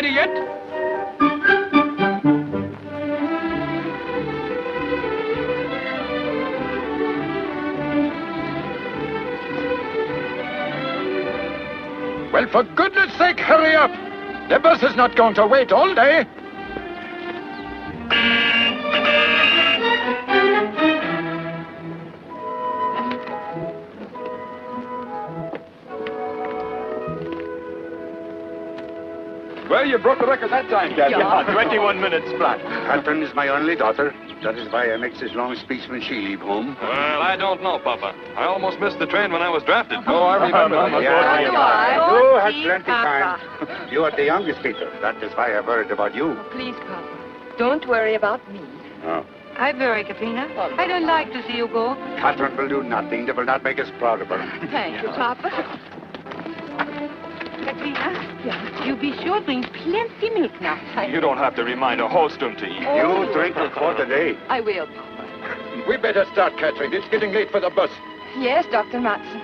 ready yet? Well, for goodness sake, hurry up! The bus is not going to wait all day. Well, you broke the record that time, Captain. Yeah, 21 minutes flat. Catherine is my only daughter. That is why I make this long speech when she leave home. Well, I don't know, Papa. I almost missed the train when I was drafted. Oh, I remember. Yeah, So do yeah. I. You had Please, plenty Papa. time. You are the youngest, Peter. That is why I worried about you. Please, Papa. Don't worry about me. Oh. I'm very, Katrina. I don't like to see you go. Catherine will do nothing that will not make us proud of her. Thank you, Papa. Katrina? Yeah. You be sure bring plenty milk now. You don't have to remind a hostum to eat. You drink a quart a day. I will, Papa. We better start, Catherine. It's getting late for the bus. Yes, Dr. Matson.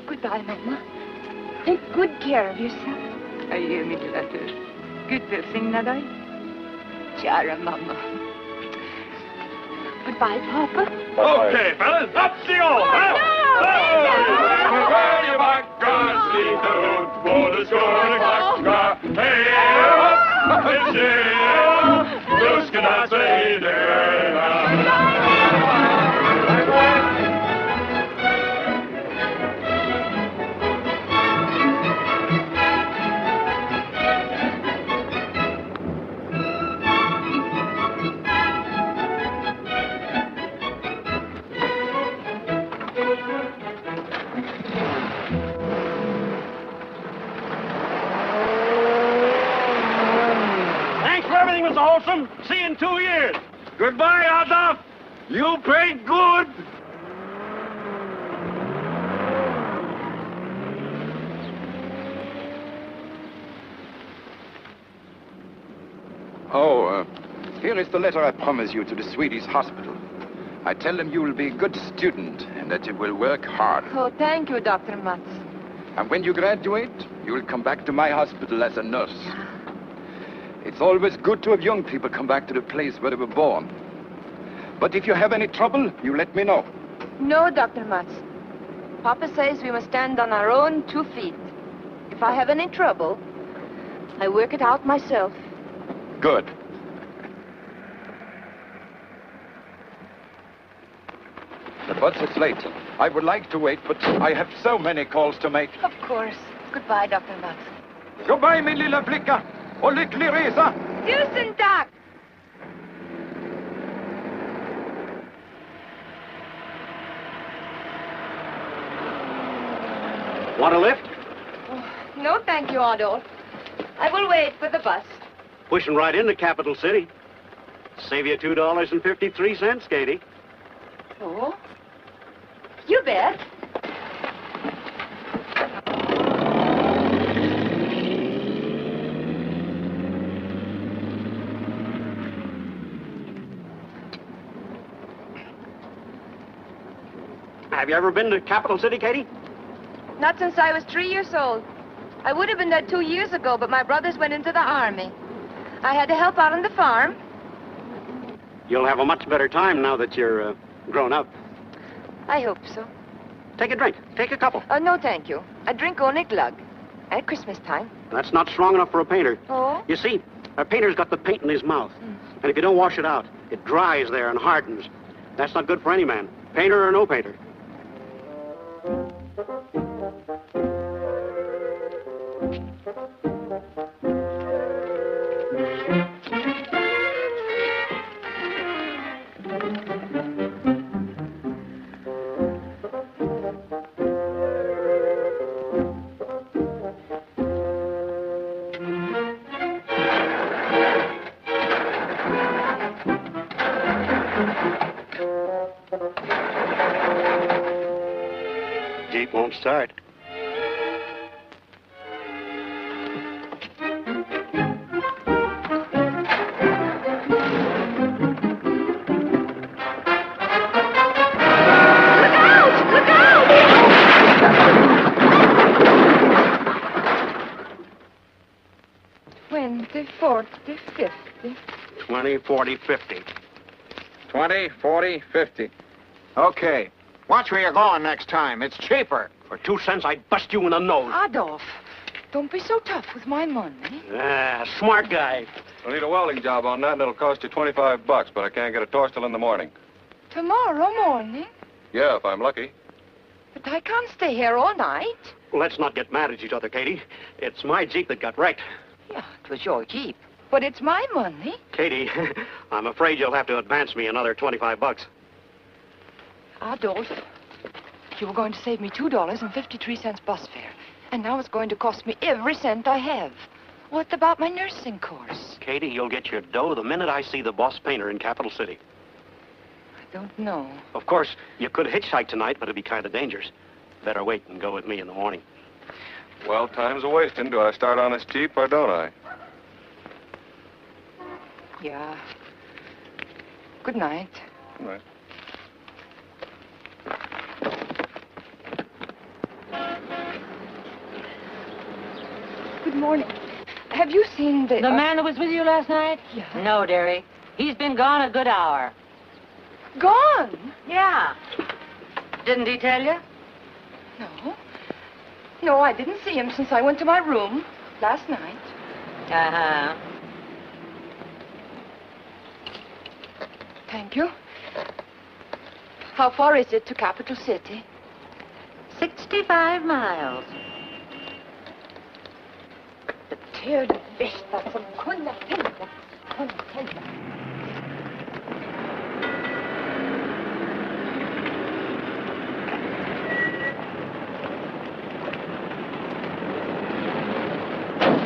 Goodbye, Mama. Take good care of yourself. Jag ger mitt lilla tur. Gud välsigna dig. Kära mamma. Goodbye, Papa. Okay, fellas, up the old, huh? Well, you back, sleep the road, for the score, hey, up, hey, those cannot say Mr. Holsom. See you in 2 years. Goodbye, Adolf. You paid good. Oh, here is the letter I promised you to the Swedish hospital. I tell them you will be a good student and that you will work hard. Oh, thank you, Dr. Matson. And when you graduate, you will come back to my hospital as a nurse. It's always good to have young people come back to the place where they were born. But if you have any trouble, you let me know. No, Dr. Matson. Papa says we must stand on our own 2 feet. If I have any trouble, I work it out myself. Good. The bus is late. I would like to wait, but I have so many calls to make. Of course. Goodbye, Dr. Matson. Goodbye, min lilla flicka. Och lycklig resa! Tusen tack! Want a lift? Oh, no, thank you, Adolf. I will wait for the bus. Pushing right into Capital City. Save you $2.53, Katie. Oh? You bet. Have you ever been to Capital City, Katie? Not since I was 3 years old. I would have been there 2 years ago, but my brothers went into the army. I had to help out on the farm. You'll have a much better time now that you're grown up. I hope so. Take a drink. Take a couple. No, thank you. I drink only glug. At Christmas time. That's not strong enough for a painter. Oh? You see, a painter's got the paint in his mouth. And if you don't wash it out, it dries there and hardens. That's not good for any man, painter or no painter. Jeep won't start. Look out! Look out! 40, 50. 20, 40, 50. 20, 40, 50. Okay. Watch where you're going next time. It's cheaper. For 2 cents, I'd bust you in the nose. Adolf, don't be so tough with my money. Ah, smart guy. I'll need a welding job on that, and it'll cost you $25, but I can't get a torch till in the morning. Tomorrow morning? Yeah, if I'm lucky. But I can't stay here all night. Let's not get mad at each other, Katie. It's my Jeep that got wrecked. Yeah, it was your Jeep. But it's my money. Katie, I'm afraid you'll have to advance me another $25. Adolf, you were going to save me $2.53 bus fare. And now it's going to cost me every cent I have. What about my nursing course? Katie, you'll get your dough the minute I see the boss painter in Capital City. I don't know. Of course, you could hitchhike tonight, but it'd be kind of dangerous. Better wait and go with me in the morning. Well, time's a-wasting. Do I start on this Jeep or don't I? Yeah. Good night. All right. Good morning. Have you seen the... The man that was with you last night? Yeah. No, dearie. He's been gone a good hour. Gone? Yeah. Didn't he tell you? No. No, I didn't see him since I went to my room last night. Uh-huh. Thank you. How far is it to Capital City? 65 miles. Beter du värsta som kunde hända.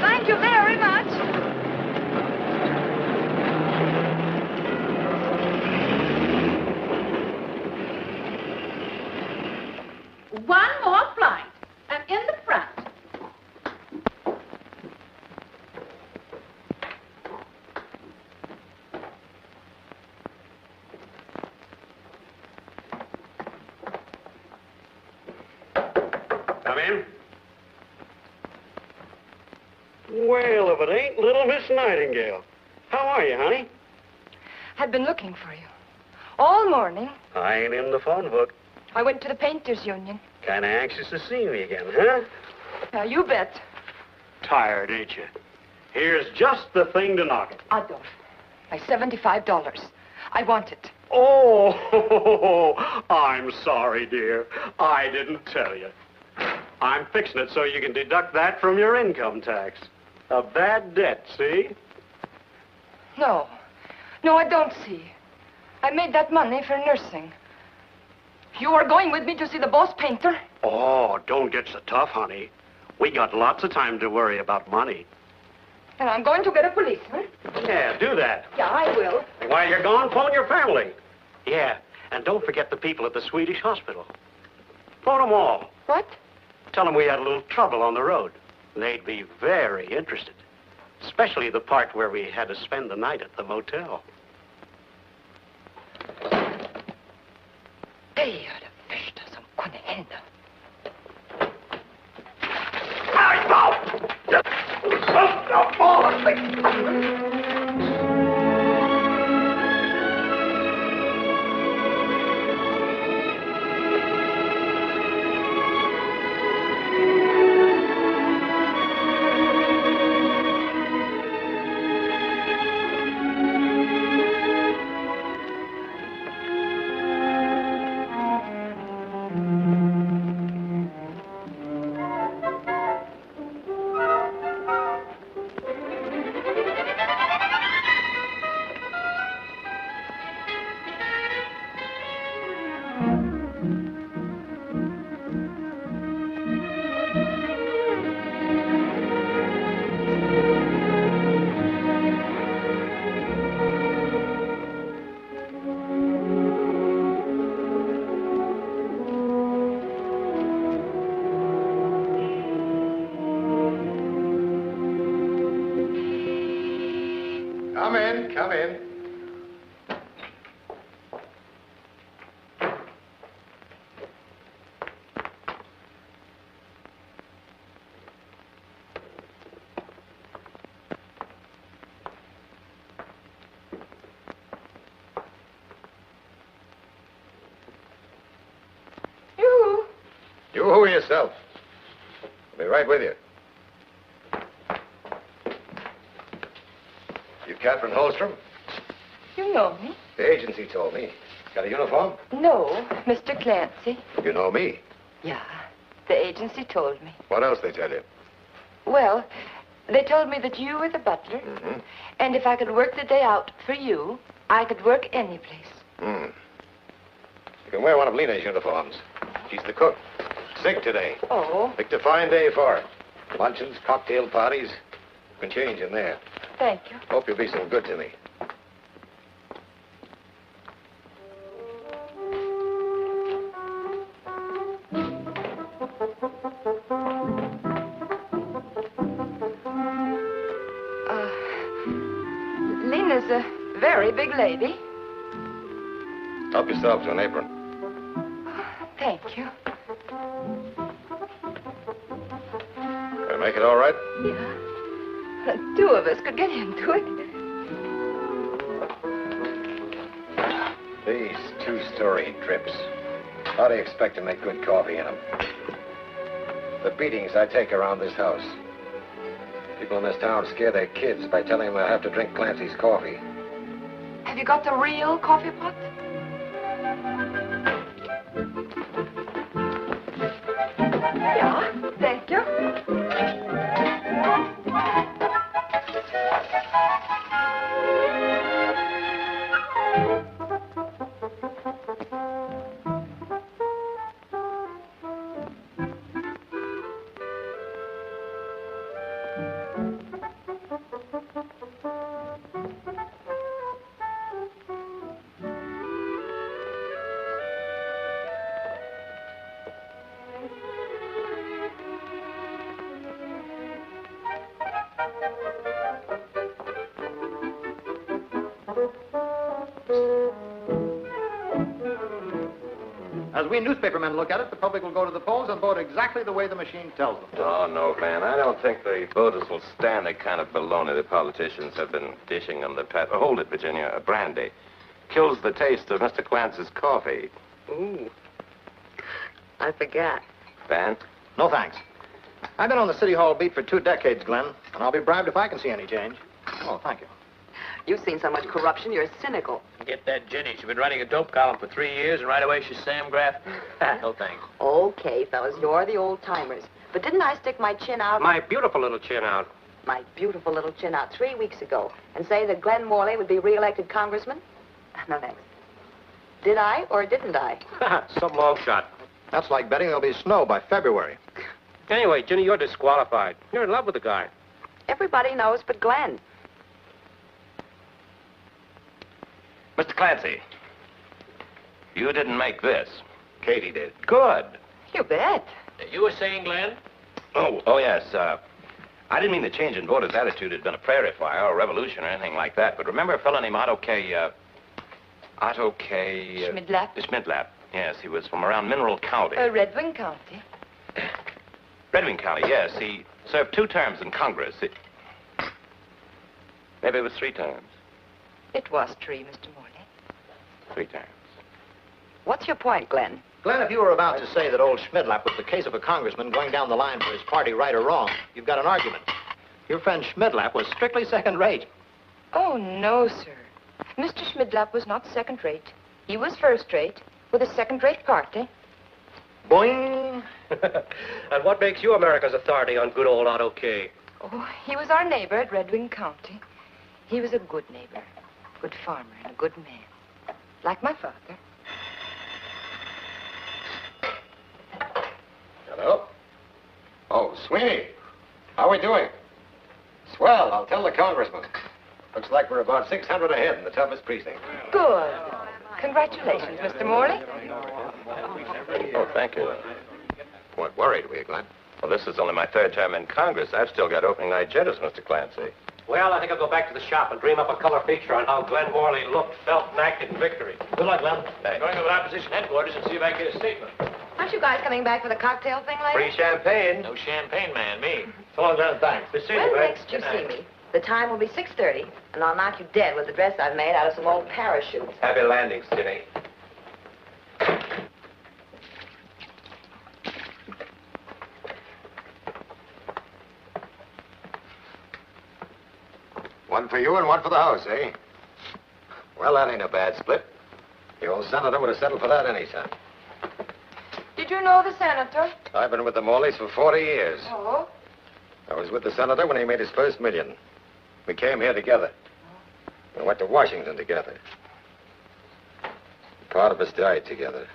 Thank you very much. One more flight. I'm in the front. Come in. Well, if it ain't little Miss Nightingale. How are you, honey? I've been looking for you all morning. I ain't in the phone book. I went to the Painters Union. Kind of anxious to see me again, huh? Yeah, you bet. Tired, ain't you? Here's just the thing to knock it. Adolf, my $75. I want it. Oh, I'm sorry, dear. I didn't tell you. I'm fixing it so you can deduct that from your income tax. A bad debt, see? No. No, I don't see. I made that money for nursing. You are going with me to see the boss painter? Oh, don't get so tough, honey. We got lots of time to worry about money. And I'm going to get a policeman. Yeah, do that. Yeah, I will. And while you're gone, phone your family. Yeah, and don't forget the people at the Swedish hospital. Phone them all. What? Tell them we had a little trouble on the road. They'd be very interested. Especially the part where we had to spend the night at the motel. Det är det värsta som kunde hända. Come in. You who yourself? I'll be right with you. You Catherine Holstrom? You know me? The agency told me. Got a uniform? No, Mr. Clancy. You know me. Yeah, the agency told me. What else they tell you? Well, they told me that you were the butler, and if I could work the day out for you, I could work any place. You can wear one of Lena's uniforms. She's the cook. Sick today. Oh, Picked a fine day for her. Luncheons, cocktail parties. You can change in there. thank you. Hope you'll be so good to me. Lena's a very big lady. Help yourself to an apron. Thank you. Can I make it all right? Yeah. The two of us could get into it. These two-story drips. How do you expect to make good coffee in them? The beatings I take around this house. People in this town scare their kids by telling them they'll have to drink Clancy's coffee. Have you got the real coffee pot? Yeah, thank you. As we newspapermen look at it, the public will go to the polls and vote exactly the way the machine tells them. Oh, no, Van. I don't think the voters will stand the kind of baloney the politicians have been dishing them. Hold it, Virginia. Brandy. Kills the taste of Mr. Clancy's coffee. Ooh. I forgot. Van? No, thanks. I've been on the City Hall beat for 2 decades, Glenn, and I'll be bribed if I can see any change. Oh, thank you. You've seen so much corruption, you're cynical. Get that Jenny. She's been writing a dope column for 3 years, and right away she's Sam Graff. No thanks. Okay, fellas, you're the old-timers. But didn't I stick my chin out? My beautiful little chin out. My beautiful little chin out 3 weeks ago and say that Glenn Morley would be re-elected congressman? No, thanks. Did I or didn't I? Some long shot. That's like betting there'll be snow by February. Anyway, Jenny, you're disqualified. You're in love with the guy. Everybody knows but Glenn. Mr. Clancy, you didn't make this. Katie did. Good. You bet. You were saying, Glenn? Oh, yes. I didn't mean the change in voters' attitude had been a prairie fire or a revolution or anything like that. But remember a fellow named Otto K. Schmidlap? Schmidlap. Yes, he was from around Mineral County. Red Wing County. Red Wing County, yes. He served 2 terms in Congress. Maybe it was 3 terms. It was 3, Mr. Morley. 3 terms. What's your point, Glenn? Glenn, if you were about to say that old Schmidlap was the case of a congressman going down the line for his party, right or wrong, you've got an argument. Your friend Schmidlap was strictly second-rate. Oh, no, sir. Mr. Schmidlap was not second-rate. He was first-rate with a second-rate party. Boing! And what makes you America's authority on good old Otto K? Oh, he was our neighbor at Red Wing County. He was a good neighbor, good farmer, and a good man. Like my father. Hello? Oh, Sweeney. How we doing? Swell, I'll tell the congressman. Looks like we're about 600 ahead in the toughest precinct. Good. Congratulations, Mr. Morley. Oh, thank you. Weren't worried, were you, Glenn? Well, this is only my 3rd term in Congress. I've still got opening night jitters, Mr. Clancy. Well, I think I'll go back to the shop and dream up a color feature on how Glenn Morley looked, felt, and acted in victory. Good luck, Glenn. I'm going to the opposition headquarters and see if I can get a statement. Aren't you guys coming back for the cocktail thing later? Free champagne. No champagne, man, me. So long, Glenn. Thanks. Good seeing When you, Glenn. next you see me, the time will be 6:30, and I'll knock you dead with the dress I've made out of some old parachutes. Happy landings, Jenny. One for you and one for the house, eh? Well, that ain't a bad split. The old senator would have settled for that anytime. Did you know the senator? I've been with the Morleys for 40 years. Oh? I was with the senator when he made his first million. We came here together. We went to Washington together. Part of us died together.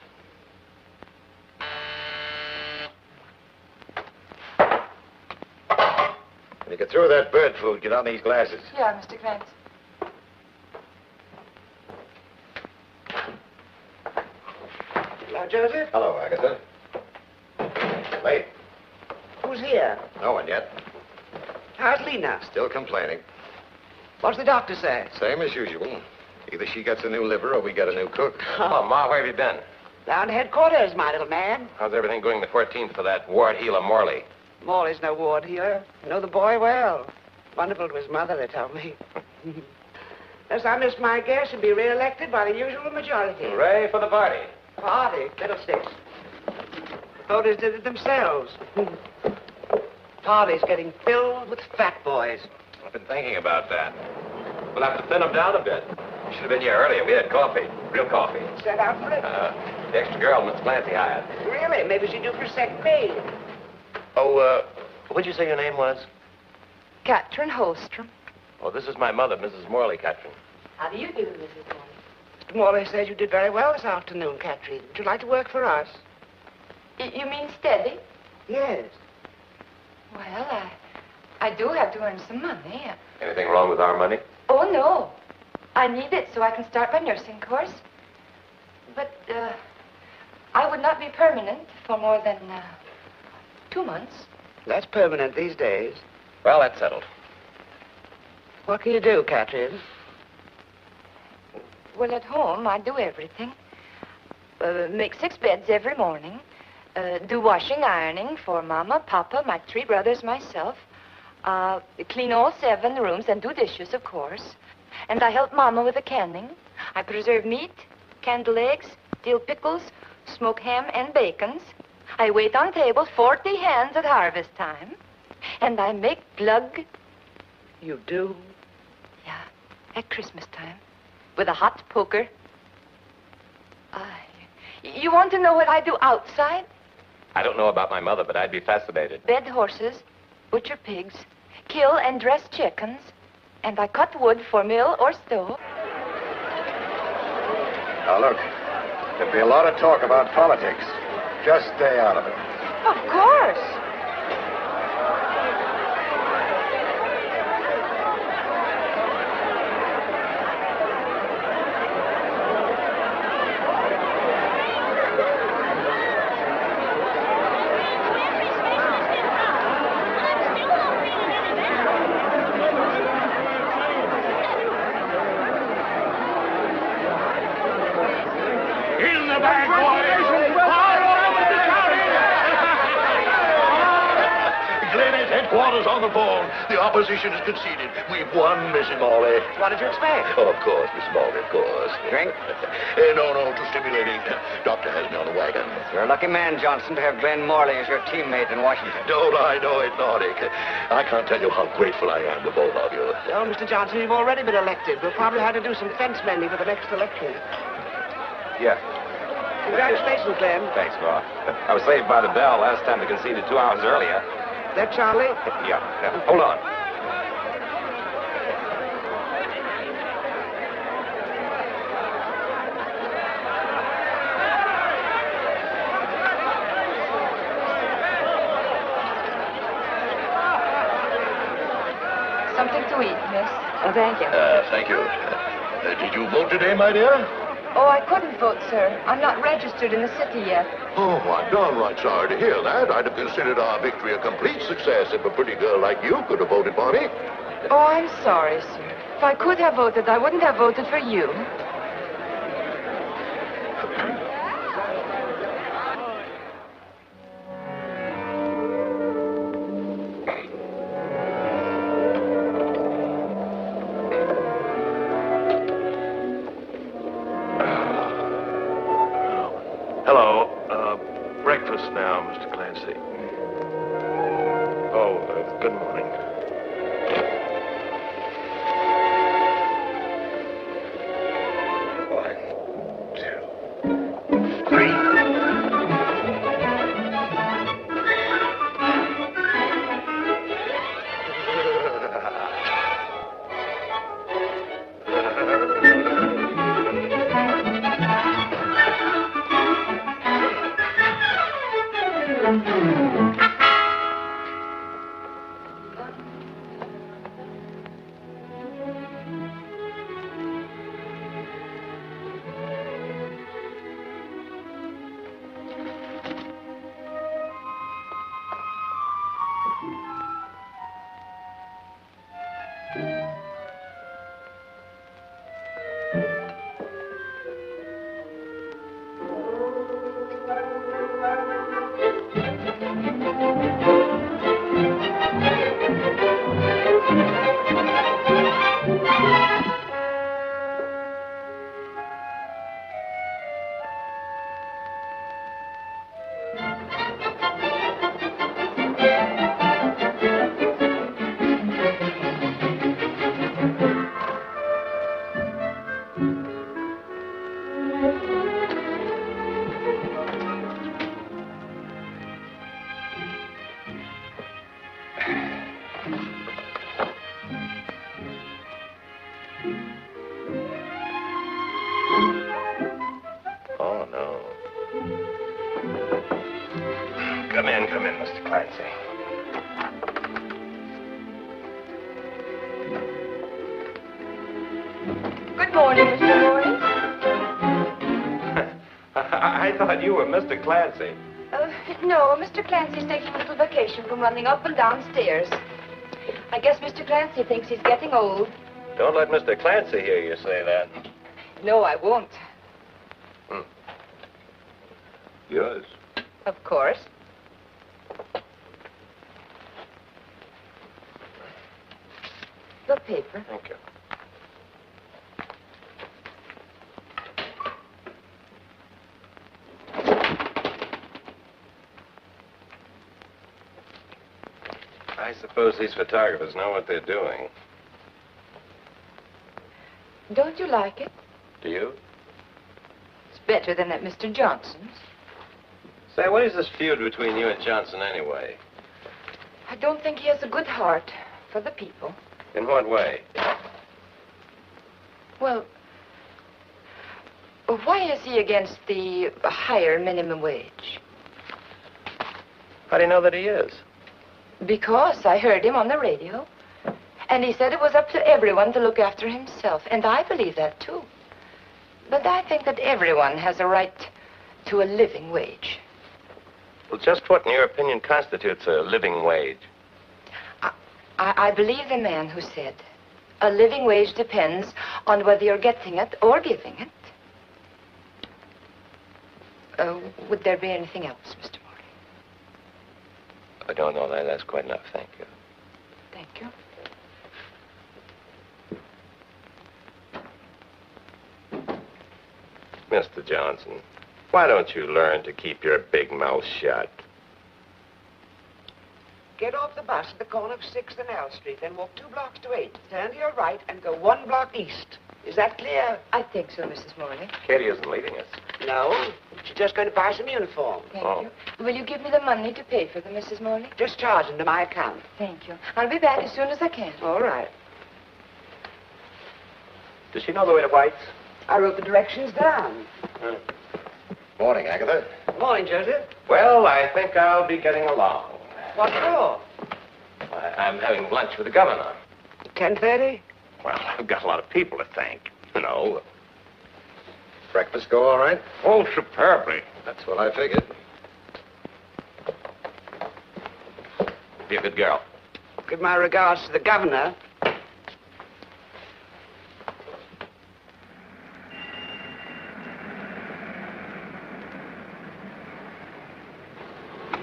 When you get through that bird food, get on these glasses. Yeah, Mr. Clancy. Hello, Joseph. Hello, Agatha. Late. Who's here? No one yet. How's Lena? Still complaining. What's the doctor say? Same as usual. Either she gets a new liver or we get a new cook. Oh, Ma, where have you been? Down to headquarters, my little man. How's everything going the 14th for that ward healer Morley? Morley's no ward healer. Know the boy well. Wonderful to his mother, they tell me. Unless I miss my guess, he'll be re-elected by the usual majority. Hooray for the party. Party? Fiddlesticks. The voters did it themselves. Party's getting filled with fat boys. I've been thinking about that. We'll have to thin them down a bit. You should have been here earlier. We had coffee. Real coffee. Set out for it? The extra girl Miss Clancy hired. Really? Maybe she'd do for second maid. Oh, what'd you say your name was? Catherine Holstrom. Oh, this is my mother, Mrs. Morley, Catherine. How do you do, Mrs. Morley? Mr. Morley says you did very well this afternoon, Catherine. Would you like to work for us? You mean steady? Yes. Well, I do have to earn some money. Anything wrong with our money? Oh, no. I need it so I can start my nursing course. But, I would not be permanent for more than, 2 months. That's permanent these days. Well, that's settled. What can you do, Catherine? Well, at home, I do everything. Make 6 beds every morning. Do washing, ironing for Mama, Papa, my 3 brothers, myself. Clean all 7 rooms and do dishes, of course. And I help Mama with the canning. I preserve meat, candle eggs, dill pickles, smoke ham and bacons. I wait on table 40 hands at harvest time. And I make plug. You do? Yeah, at Christmas time. With a hot poker. You want to know what I do outside? I don't know about my mother, but I'd be fascinated. Bed horses, butcher pigs, kill and dress chickens, and I cut wood for mill or stove. Now, look, there'll be a lot of talk about politics. Just stay out of it. Of course. In the back, boys! Far over the county! Glenn is headquarters on the phone. The opposition has conceded. We've won, Mrs. Morley. What did you expect? Oh, of course, Miss Morley, of course. Drink? No, too stimulating. Doctor has me on the wagon. You're a lucky man, Johnson, to have Glenn Morley as your teammate in Washington. Don't I know it, Nordic? I can't tell you how grateful I am to both of you. Oh, Mr. Johnson, you've already been elected. We'll probably have to do some fence mending for the next election. Yeah. Congratulations, Glenn. Thanks, Ma. I was saved by the bell last time they conceded 2 hours earlier. That Charlie? Yeah. Hold on. Something to eat, miss. Oh, thank you. Thank you. Did you vote today, my dear? Oh, I couldn't vote, sir. I'm not registered in the city yet. Oh, I'm downright sorry to hear that. I'd have considered our victory a complete success if a pretty girl like you could have voted for me. Oh, I'm sorry, sir. If I could have voted, I wouldn't have voted for you. Hello. Breakfast now, Mr. Clancy. Oh, good morning. Oh, no. Come in, Mr. Clancy. Good morning, Mr. Morley. I thought you were Mr. Clancy. No, Mr. Clancy's taking a little vacation from running up and down stairs. I guess Mr. Clancy thinks he's getting old. Don't let Mr. Clancy hear you say that. No, I won't. Yours. Of course. The paper. Thank you. I suppose these photographers know what they're doing. Don't you like it? Do you? It's better than at Mr. Johnson's. Say, what is this feud between you and Johnson anyway? I don't think he has a good heart for the people. In what way? Well, why is he against the higher minimum wage? How do you know that he is? Because I heard him on the radio. And he said it was up to everyone to look after himself. And I believe that, too. But I think that everyone has a right to a living wage. Well, just what, in your opinion, constitutes a living wage? I believe the man who said, a living wage depends on whether you're getting it or giving it. Would there be anything else, Mr. Morley? I don't know that. That's quite enough. Thank you. Thank you. Mr. Johnson, why don't you learn to keep your big mouth shut? Get off the bus at the corner of 6th and L Street, then walk 2 blocks to 8th. Turn to your right and go 1 block east. Is that clear? I think so, Mrs. Morley. Katie isn't leading us. No. She's just going to buy some uniform. Thank you. Will you give me the money to pay for them, Mrs. Morley? Just charge them to my account. Thank you. I'll be back as soon as I can. All right. Does she know the way to White's? I wrote the directions down. Morning, Agatha. Morning, Joseph. Well, I think I'll be getting along. What for? I'm having lunch with the governor. 10:30? Well, I've got a lot of people to thank, you know. Breakfast go all right? Oh, superbly. That's what I figured. Be a good girl. Give my regards to the governor.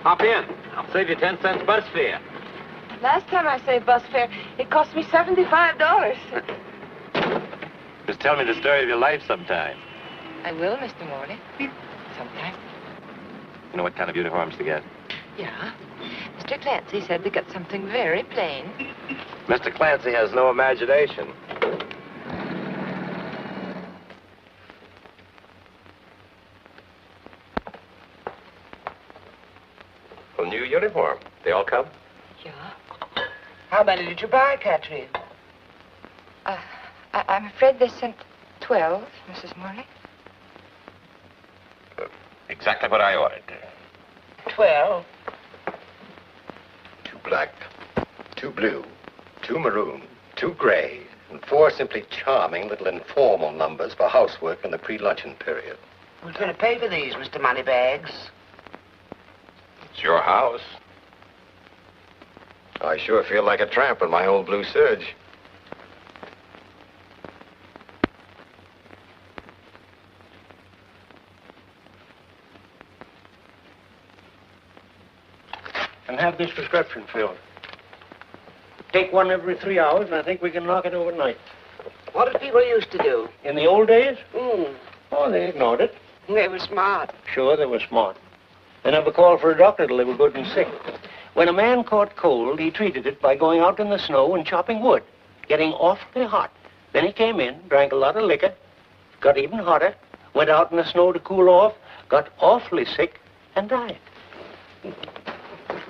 Hop in. I'll save you 10 cents bus fare. Last time I saved bus fare, it cost me $75. Just tell me the story of your life sometime. I will, Mr. Morley. Sometime. You know what kind of uniforms to get? Yeah. Mr. Clancy said to get something very plain. Mr. Clancy has no imagination. Well, new uniform. They all come? Yeah. How many did you buy, Catherine? I'm afraid they sent 12, Mrs. Morley. Exactly what I ordered. 12. black, 2 blue, 2 maroon, 2 gray, and 4 simply charming little informal numbers for housework in the pre-luncheon period. Who's going to pay for these, Mr. Moneybags? It's your house. I sure feel like a tramp in my old blue serge. And have this prescription filled. Take one every 3 hours, and I think we can knock it overnight. What did people used to do? In the old days? Hmm. Oh, they ignored it. They were smart. Sure, they were smart. They never called for a doctor till they were good and sick. When a man caught cold, he treated it by going out in the snow and chopping wood, getting awfully hot. Then he came in, drank a lot of liquor, got even hotter, went out in the snow to cool off, got awfully sick, and died.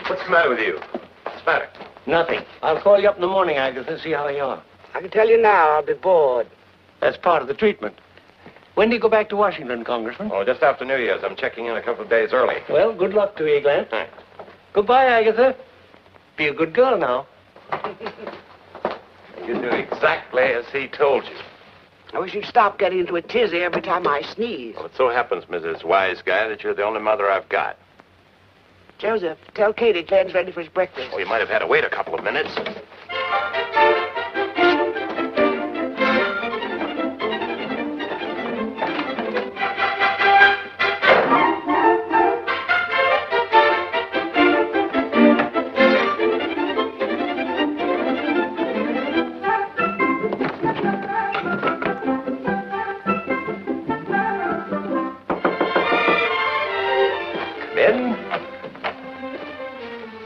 What's the matter with you? What's the matter? Nothing. I'll call you up in the morning, Agatha, see how you are. I can tell you now, I'll be bored. That's part of the treatment. When do you go back to Washington, Congressman? Oh, just after New Year's. I'm checking in a couple of days early. Well, good luck to you, Glenn. Thanks. Goodbye, Agatha. Be a good girl now. You do exactly as he told you. I wish you'd stop getting into a tizzy every time I sneeze. Well, it so happens, Mrs. Wise Guy, that you're the only mother I've got. Joseph, tell Katie Glenn's ready for his breakfast. Oh, you might have had to wait a couple of minutes.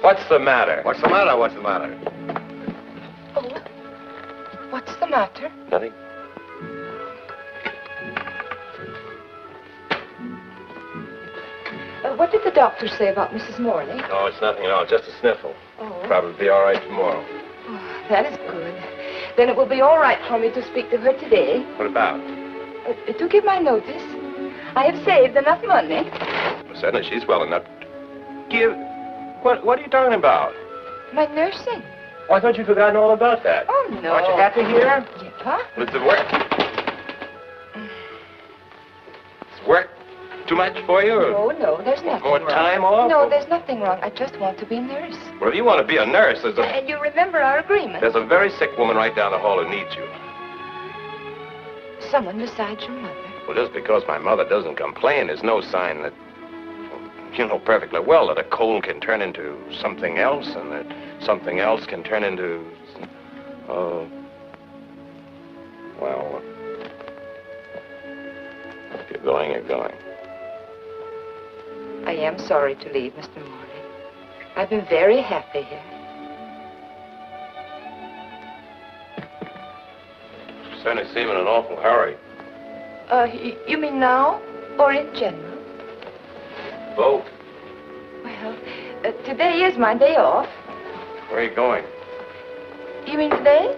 What's the matter? What's the matter? What's the matter? Oh, what's the matter? Nothing. What did the doctor say about Mrs. Morley? No, it's nothing at all. Just a sniffle. Oh. Probably be all right tomorrow. Oh, that is good. Then it will be all right for me to speak to her today. What about? To give my notice. I have saved enough money. Well, certainly she's well enough. Give. What are you talking about? My nursing. Oh, I thought you'd forgotten all about that. Oh, no. Aren't you happy here? Yeah. Well, it's work. It's work too much for you? Oh, no, there's nothing more wrong. time off? No, there's nothing wrong. I just want to be a nurse. Well, if you want to be a nurse, And you remember our agreement? there's a very sick woman right down the hall who needs you. Someone besides your mother. Well, just because my mother doesn't complain is no sign that... You know perfectly well that a cold can turn into something else, and that something else can turn into... Well, if you're going, you're going. I am sorry to leave, Mr. Morley. I've been very happy here. You certainly seem in an awful hurry. You mean now, or in general? Both. Well, today is my day off. Where are you going? You mean today?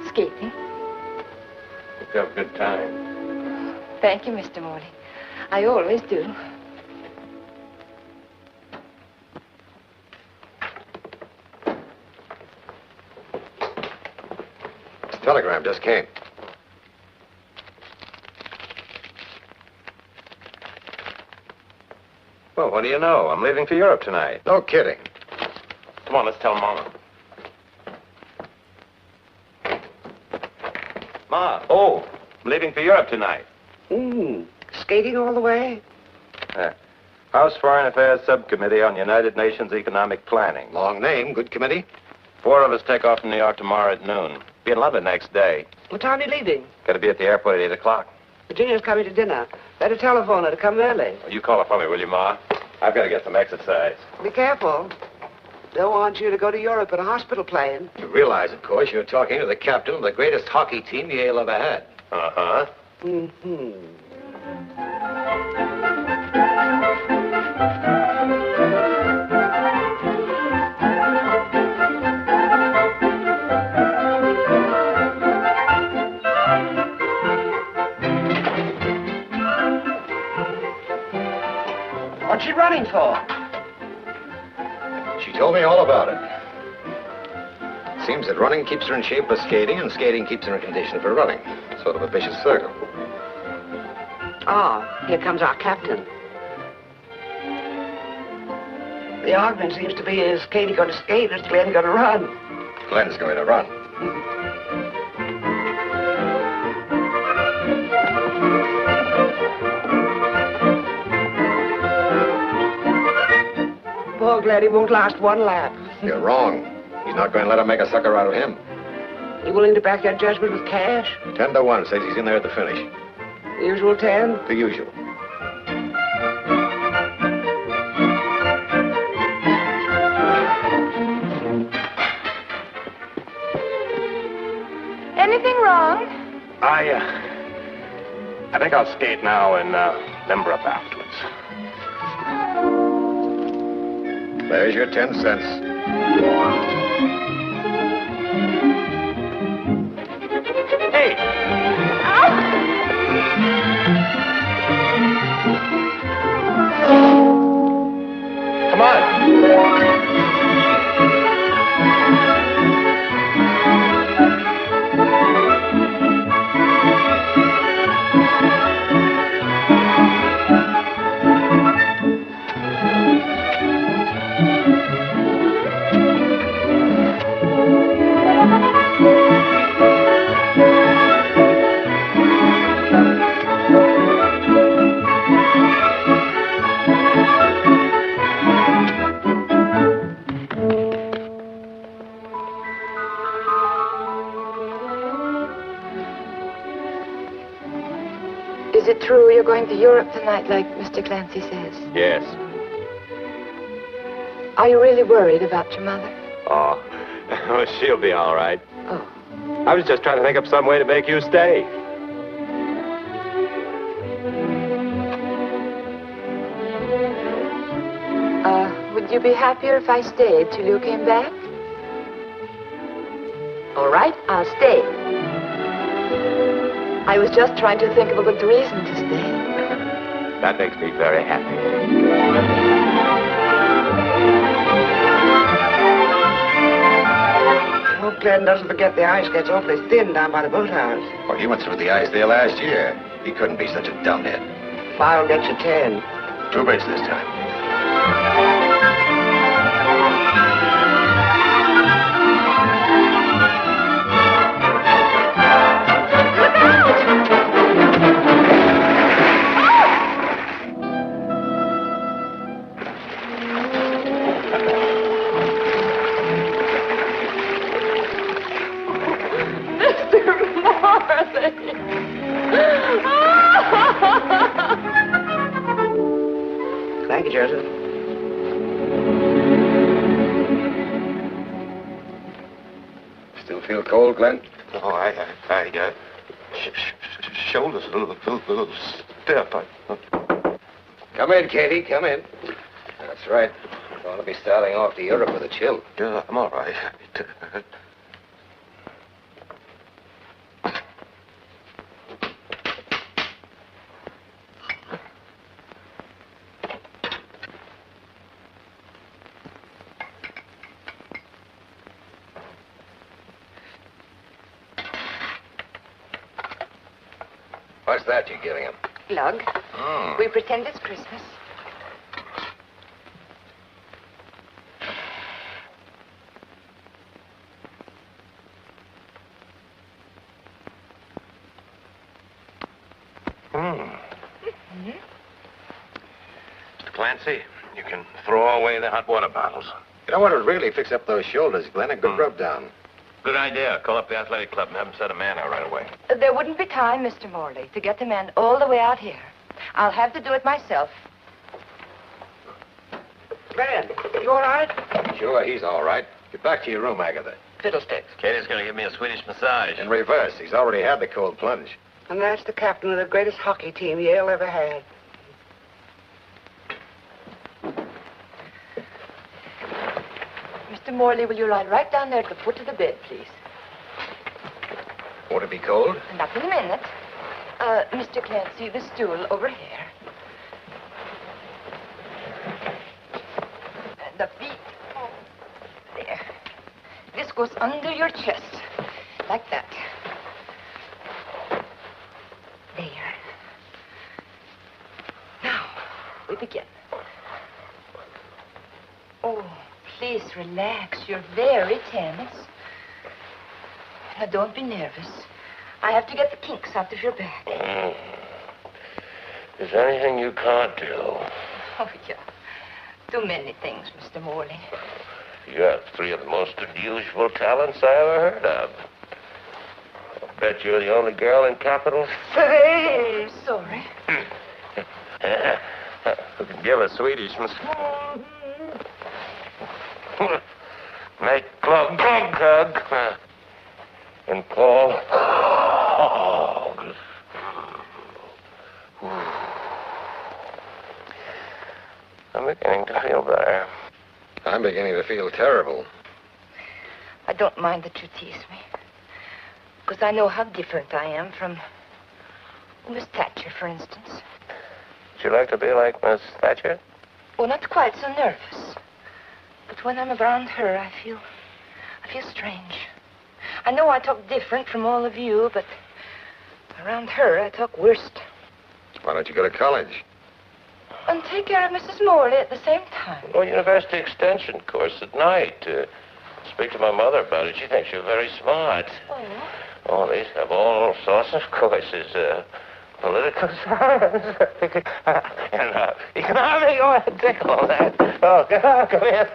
Skating. Hope you have a good time. Thank you, Mr. Morley. I always do. This telegram just came. Well, what do you know? I'm leaving for Europe tonight. No kidding. Come on, let's tell Mama. Ma, I'm leaving for Europe tonight. Skating all the way? House Foreign Affairs Subcommittee on United Nations Economic Planning. Long name, good committee. 4 of us take off from New York tomorrow at noon. Be in London next day. What time are you leaving? Got to be at the airport at 8 o'clock. Virginia's coming to dinner. Better telephone her to come early. You call her for me, will you, Ma? I've got to get some exercise. Be careful. Don't want you to go to Europe in a hospital plane. You realize, of course, you're talking to the captain of the greatest hockey team Yale ever had. Uh-huh. What's she running for? She told me all about it. Seems that running keeps her in shape for skating, and skating keeps her in condition for running. Sort of a vicious circle. Oh, here comes our captain. The argument seems to be, is Katie going to skate or is Glenn going to run? Glenn's going to run. Poor Glenn, he won't last one lap. You're wrong. He's not going to let him make a sucker out of him. You willing to back that judgment with cash? 10-1 says he's in there at the finish. The usual 10? The usual. Anything wrong? I think I'll skate now and limber up afterwards. There's your 10 cents. Hey! Come on! Is it true you're going to Europe tonight, like Mr. Clancy says? Yes. Are you really worried about your mother? Oh, well, she'll be all right. Oh. I was just trying to think of some way to make you stay. Would you be happier if I stayed till you came back? All right, I'll stay. I was just trying to think of a good reason to stay. That makes me very happy. I hope Glenn doesn't forget the ice gets awfully thin down by the boathouse. Well, he went through the ice there last year. He couldn't be such a dumbhead. Five gets you 10. 2 bids this time. Thank you, Joseph. Still feel cold, Glenn? Oh, shoulders a little stiff. Come in, Katie, come in. That's right. You're going to be starting off to Europe with a chill. Yeah, I'm all right. What's that you're giving him? Glug. Mm. We pretend it's Christmas. Mr. Clancy, you can throw away the hot water bottles. You know what would really fix up those shoulders, Glenn? A good rub down. Good idea. Call up the athletic club and have them set a man out right away. There wouldn't be time, Mr. Morley, to get the men all the way out here. I'll have to do it myself. Glenn, you all right? Sure, he's all right. Get back to your room, Agatha. Fiddlesticks. Katie's going to give me a Swedish massage. In reverse. He's already had the cold plunge. And that's the captain of the greatest hockey team Yale ever had. Mr. Morley, will you lie right down there at the foot of the bed, please? Won't it be cold? Not in a minute. Mr. Clancy, the stool over here. And the feet. Oh. goes under your chest. Like that. There. Now, we begin. Oh, please relax. You're very tense. Now, don't be nervous. I have to get the kinks out of your back. Is there anything you can't do? Oh, yeah. Too many things, Mr. Morley. You have three of the most unusual talents I ever heard of. I bet you're the only girl in Capital City. Sorry. Who can give a Swedish massage? Make club hug and call. I'm beginning to feel better. I'm beginning to feel terrible. I don't mind that you tease me. Because I know how different I am from Miss Thatcher, for instance. Would you like to be like Miss Thatcher? Oh, not quite so nervous. But when I'm around her, I feel strange. I know I talk different from all of you, but around her, I talk worst. Why don't you go to college? And take care of Mrs. Morley at the same time. Oh, university extension course at night. Speak to my mother about it. She thinks you're very smart. Oh. Oh, these have all sorts of courses. Political science. And economics. Oh, take all that. Oh, come here.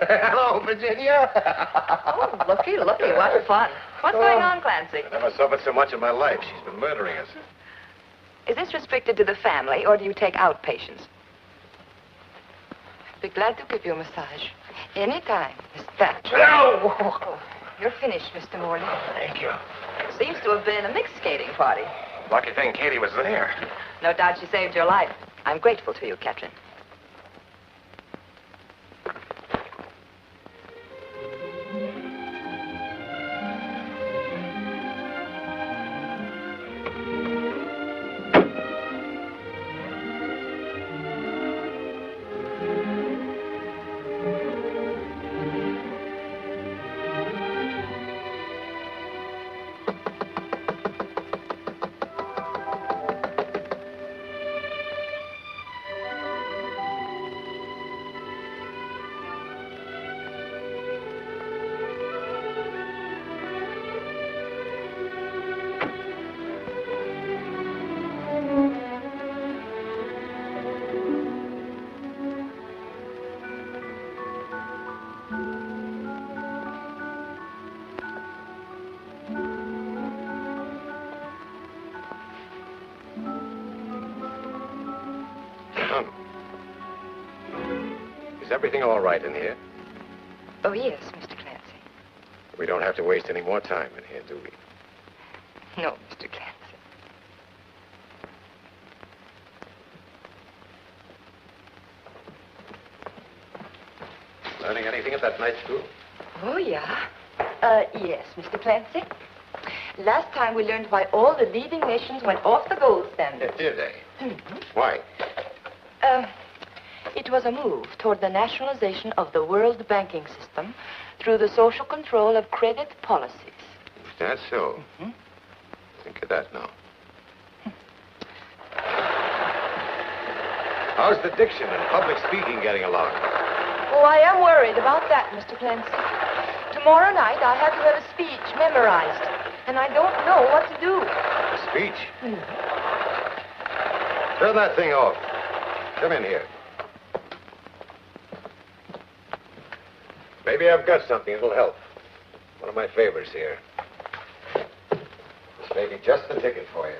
Hello, Virginia. Oh, looky, what fun. What's going on, Clancy? I never suffered so much in my life. She's been murdering us. Is this restricted to the family, or do you take out patients? I'd be glad to give you a massage. Anytime, Miss Thatcher. No! Oh, you're finished, Mr. Morley. Thank you. Seems to have been a mixed skating party. Lucky thing Katie was there. No doubt she saved your life. I'm grateful to you, Captain. Is everything all right in here? Oh, yes, Mr. Clancy. We don't have to waste any more time in here, do we? No, Mr. Clancy. Learning anything at that night school? Oh, yeah. Yes, Mr. Clancy. Last time we learned why all the leading nations went off the gold standard. Did they? Mm-hmm. Why? It was a move toward the nationalization of the world banking system through the social control of credit policies. Is that so? Mm-hmm. Think of that now. How's the diction and public speaking getting along? Oh, I am worried about that, Mr. Clancy. Tomorrow night, I have to have a speech memorized, and I don't know what to do. A speech? Mm-hmm. Turn that thing off. Come in here. Maybe I've got something that'll help. One of my favors here. This may be just the ticket for you.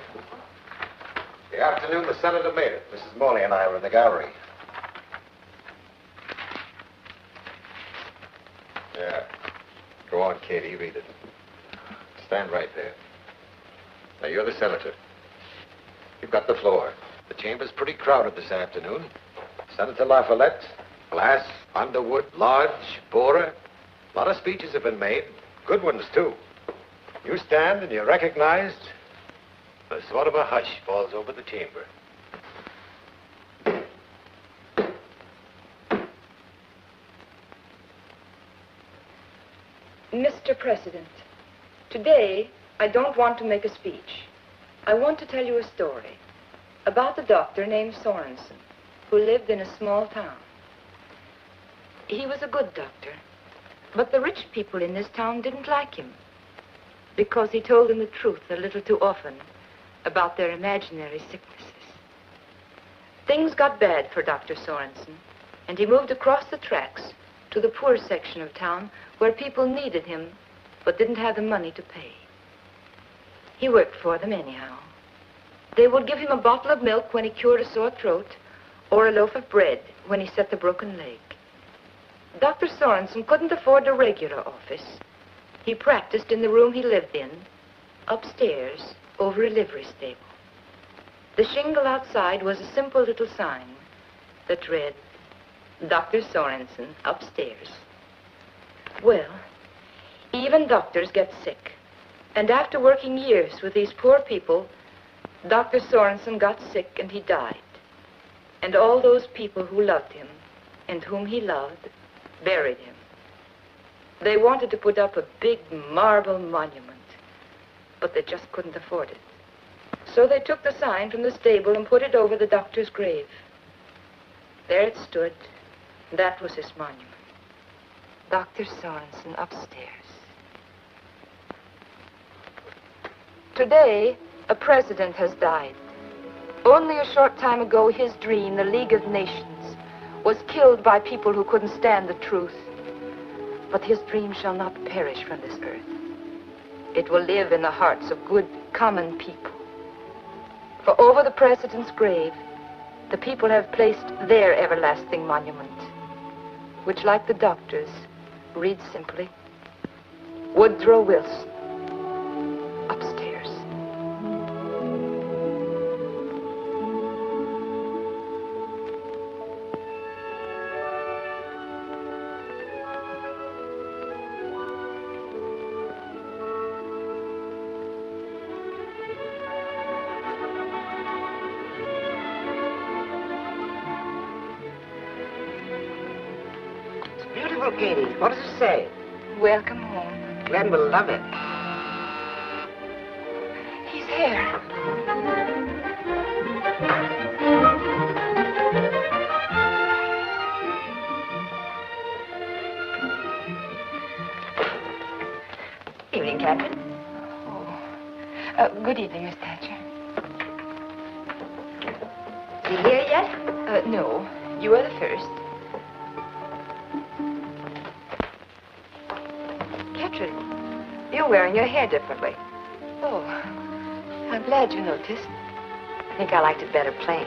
The afternoon the senator made it. Mrs. Morley and I were in the gallery. Yeah. Go on, Katie, read it. Stand right there. Now, you're the senator. You've got the floor. The chamber's pretty crowded this afternoon. Senator LaFollette, Glass, Underwood, Lodge, Borer. A lot of speeches have been made. Good ones, too. You stand and you're recognized. A sort of a hush falls over the chamber. Mr. President, today I don't want to make a speech. I want to tell you a story about a doctor named Sorensen who lived in a small town. He was a good doctor, but the rich people in this town didn't like him because he told them the truth a little too often about their imaginary sicknesses. Things got bad for Dr. Sorensen, and he moved across the tracks to the poor section of town where people needed him but didn't have the money to pay. He worked for them anyhow. They would give him a bottle of milk when he cured a sore throat or a loaf of bread when he set the broken leg. Dr. Sorensen couldn't afford a regular office. He practiced in the room he lived in, upstairs over a livery stable. The shingle outside was a simple little sign that read, Dr. Sorensen, upstairs. Well, even doctors get sick. And after working years with these poor people, Dr. Sorensen got sick and he died. And all those people who loved him and whom he loved buried him. They wanted to put up a big marble monument, but they just couldn't afford it. So they took the sign from the stable and put it over the doctor's grave. There it stood. That was his monument. Dr. Sorensen, upstairs. Today, a president has died. Only a short time ago, his dream, the League of Nations, was killed by people who couldn't stand the truth. But his dream shall not perish from this earth. It will live in the hearts of good, common people. For over the president's grave, the people have placed their everlasting monument, which, like the doctor's, reads simply, Woodrow Wilson, upstairs. Beautiful, Katie. What does it say? Welcome home. Glenn will love it. He's here. Evening, Captain. Good evening, Miss Thatcher. You here yet? No. You are the first. You're wearing your hair differently. Oh, I'm glad you noticed. I think I liked it better plain.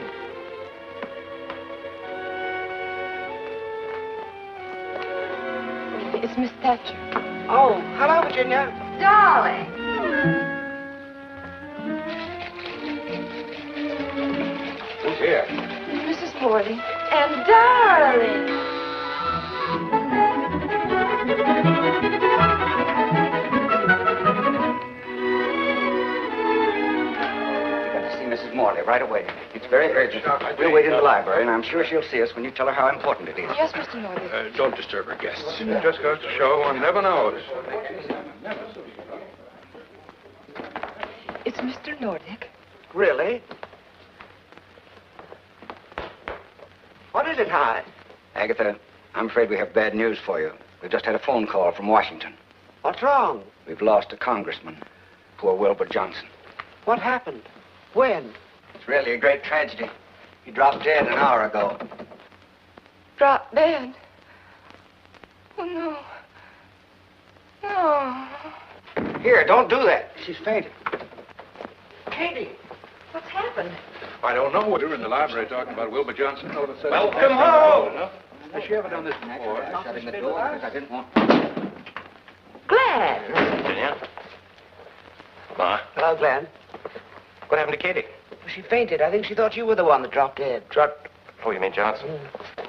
It's Miss Thatcher. Oh, hello, Virginia. Darling. Who's here? Mrs. Morley. And darling. Mrs. Morley, right away. It's very urgent. We'll wait in the library, and I'm sure she'll see us when you tell her how important it is. Yes, Mr. Northern. Don't disturb her guests. It just goes to show one never knows. It's Mr. Nordic. Really? What is it, Hyde? Agatha, I'm afraid we have bad news for you. We've just had a phone call from Washington. What's wrong? We've lost a congressman, poor Wilbur Johnson. What happened? When? It's really a great tragedy. He dropped dead an hour ago. Dropped dead? Oh, no. No. Here, don't do that. She's fainted. Katie. What's happened? I don't know. We were in the library talking about Wilbur Johnson. Welcome home. Has she ever done this before? Shutting the door because I didn't want... Glenn. Virginia? Ma? Hello, Glenn. What happened to Katie? She fainted. I think she thought you were the one that dropped dead. Oh, you mean Johnson?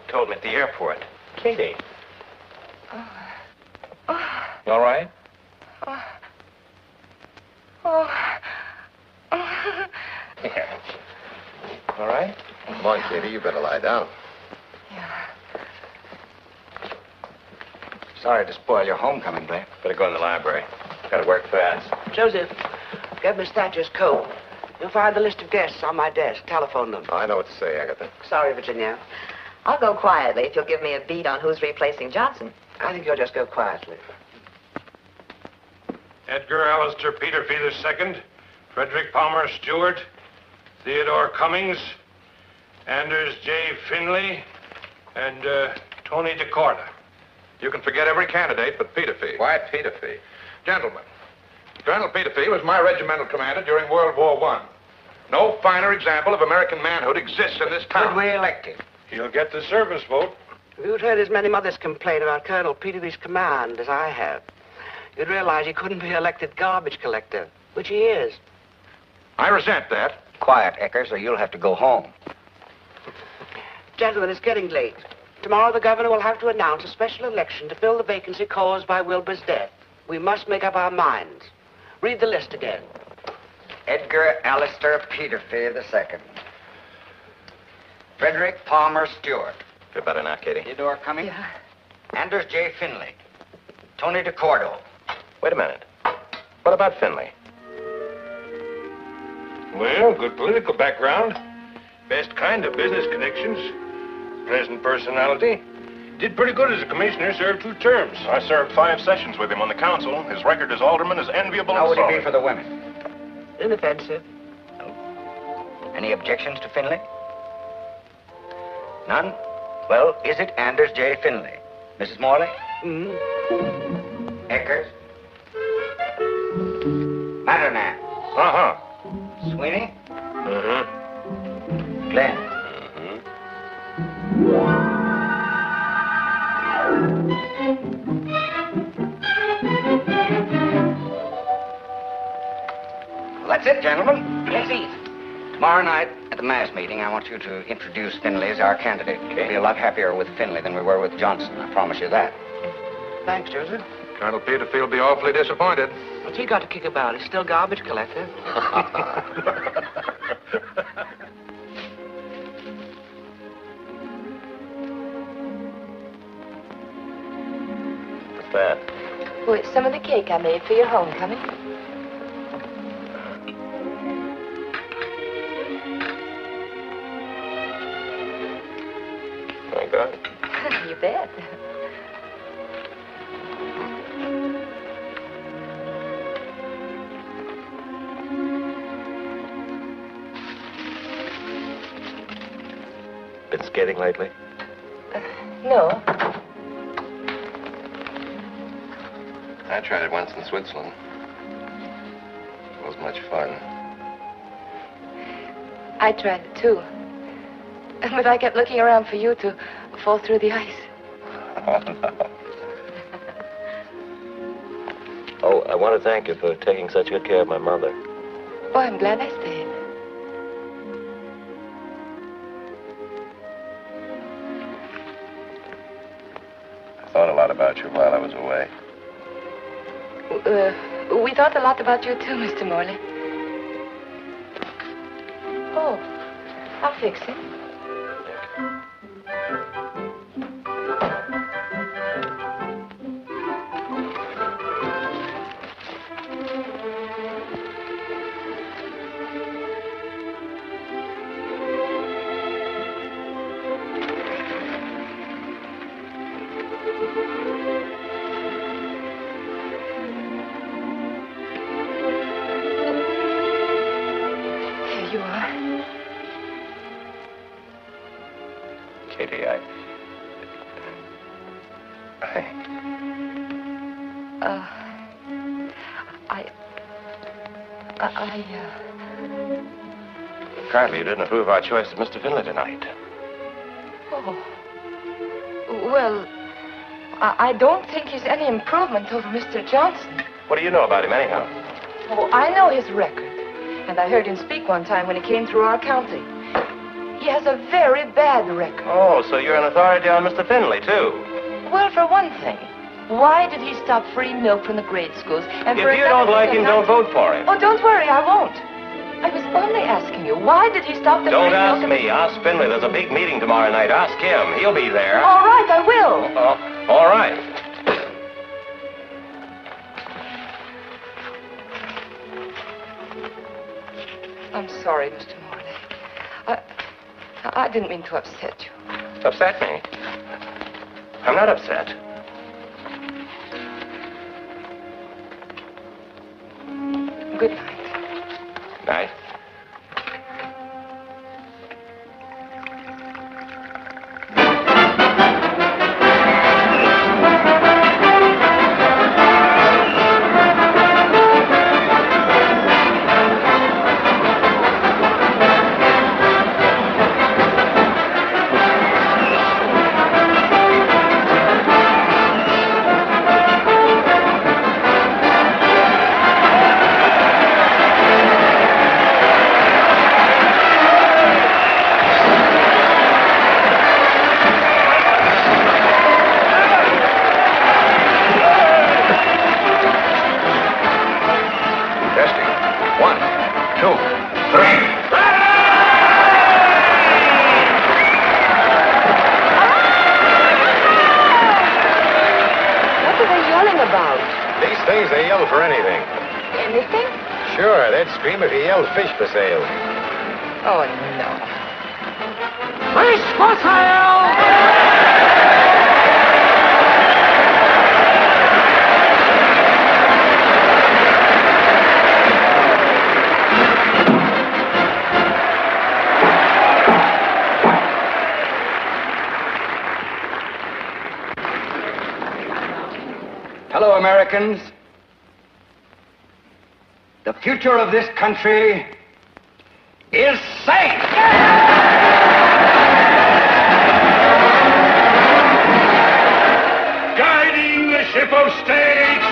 Told me at the airport. Katie. You all right? Yeah. All right? Come on, Katie, you better lie down. Yeah. Sorry to spoil your homecoming, Blair. Better go in the library. Gotta work fast. Joseph, get Miss Thatcher's coat. You'll find the list of guests on my desk. Telephone them. Oh, I know what to say, Agatha. Sorry, Virginia. I'll go quietly if you'll give me a beat on who's replacing Johnson. I think you'll just go quietly. Edgar Allister Peterfee II, Frederick Palmer Stewart, Theodore Cummings, Anders J. Finley, and Tony DeCorda. You can forget every candidate but Peterfee. Why Peterfee? Gentlemen, Colonel Peterfee was my regimental commander during World War I. No finer example of American manhood exists in this town. Should we elect him? He'll get the service vote. If you'd heard as many mothers complain about Colonel Peterfee's command as I have, you'd realize he couldn't be elected garbage collector, which he is. I resent that. Quiet, Eckers, or you'll have to go home. Gentlemen, it's getting late. Tomorrow the governor will have to announce a special election to fill the vacancy caused by Wilbur's death. We must make up our minds. Read the list again. Edgar Allister Peterfee II. Frederick Palmer Stewart. Feel better now, Katie? Theodore Cummings. Yeah. Anders J. Finley. Tony DeCordo. Wait a minute. What about Finley? Well, good political background. Best kind of business connections. Pleasant personality. Did pretty good as a commissioner, served 2 terms. I served 5 sessions with him on the council. His record as alderman is enviable How and would solid. he be for the women? Inoffensive. Any objections to Finley? None? Well, is it Anders J. Finley? Mrs. Morley? Eckers? Matternack? Uh-huh. Sweeney? Mm-hmm. Glenn? Well, that's it, gentlemen. Let's eat. Tomorrow night at the mass meeting, I want you to introduce Finley as our candidate. We'll be a lot happier with Finley than we were with Johnson. I promise you that. Thanks, Joseph. Colonel Peterfee will be awfully disappointed. What's he got to kick about? He's still garbage collector. What's that? Oh, it's some of the cake I made for your homecoming. Very good. You bet. Been skating lately? No. I tried it once in Switzerland. It wasn't much fun. I tried it too. But I kept looking around for you to fall through the ice. Oh, no. Oh, I want to thank you for taking such good care of my mother. Oh, I'm glad I stayed. I thought a lot about you while I was away. We thought a lot about you too, Mr. Morley. Oh, I'll fix it. You are. Katie, Apparently you didn't approve our choice of Mr. Finley tonight. Oh. Well, I don't think he's any improvement over Mr. Johnson. What do you know about him, anyhow? Oh, I know his record. And I heard him speak one time when he came through our county. He has a very bad record. Oh, so you're an authority on Mr. Finley, too? Well, for one thing, why did he stop free milk from the grade schools? And If you don't like him, don't vote for him. Oh, don't worry, I won't. I was only asking you, why did he stop the Don't free ask milk? me. Ask Finley. There's a big meeting tomorrow night. Ask him. He'll be there. All right, I will. Oh, all right. sorry, Mr. Morley. I didn't mean to upset you. Upset me? I'm not upset. Good night. Night. Scream if he yelled fish for sale. Oh, no. Fish for sale! Hello, Americans. The future of this country is safe! Guiding the ship of state!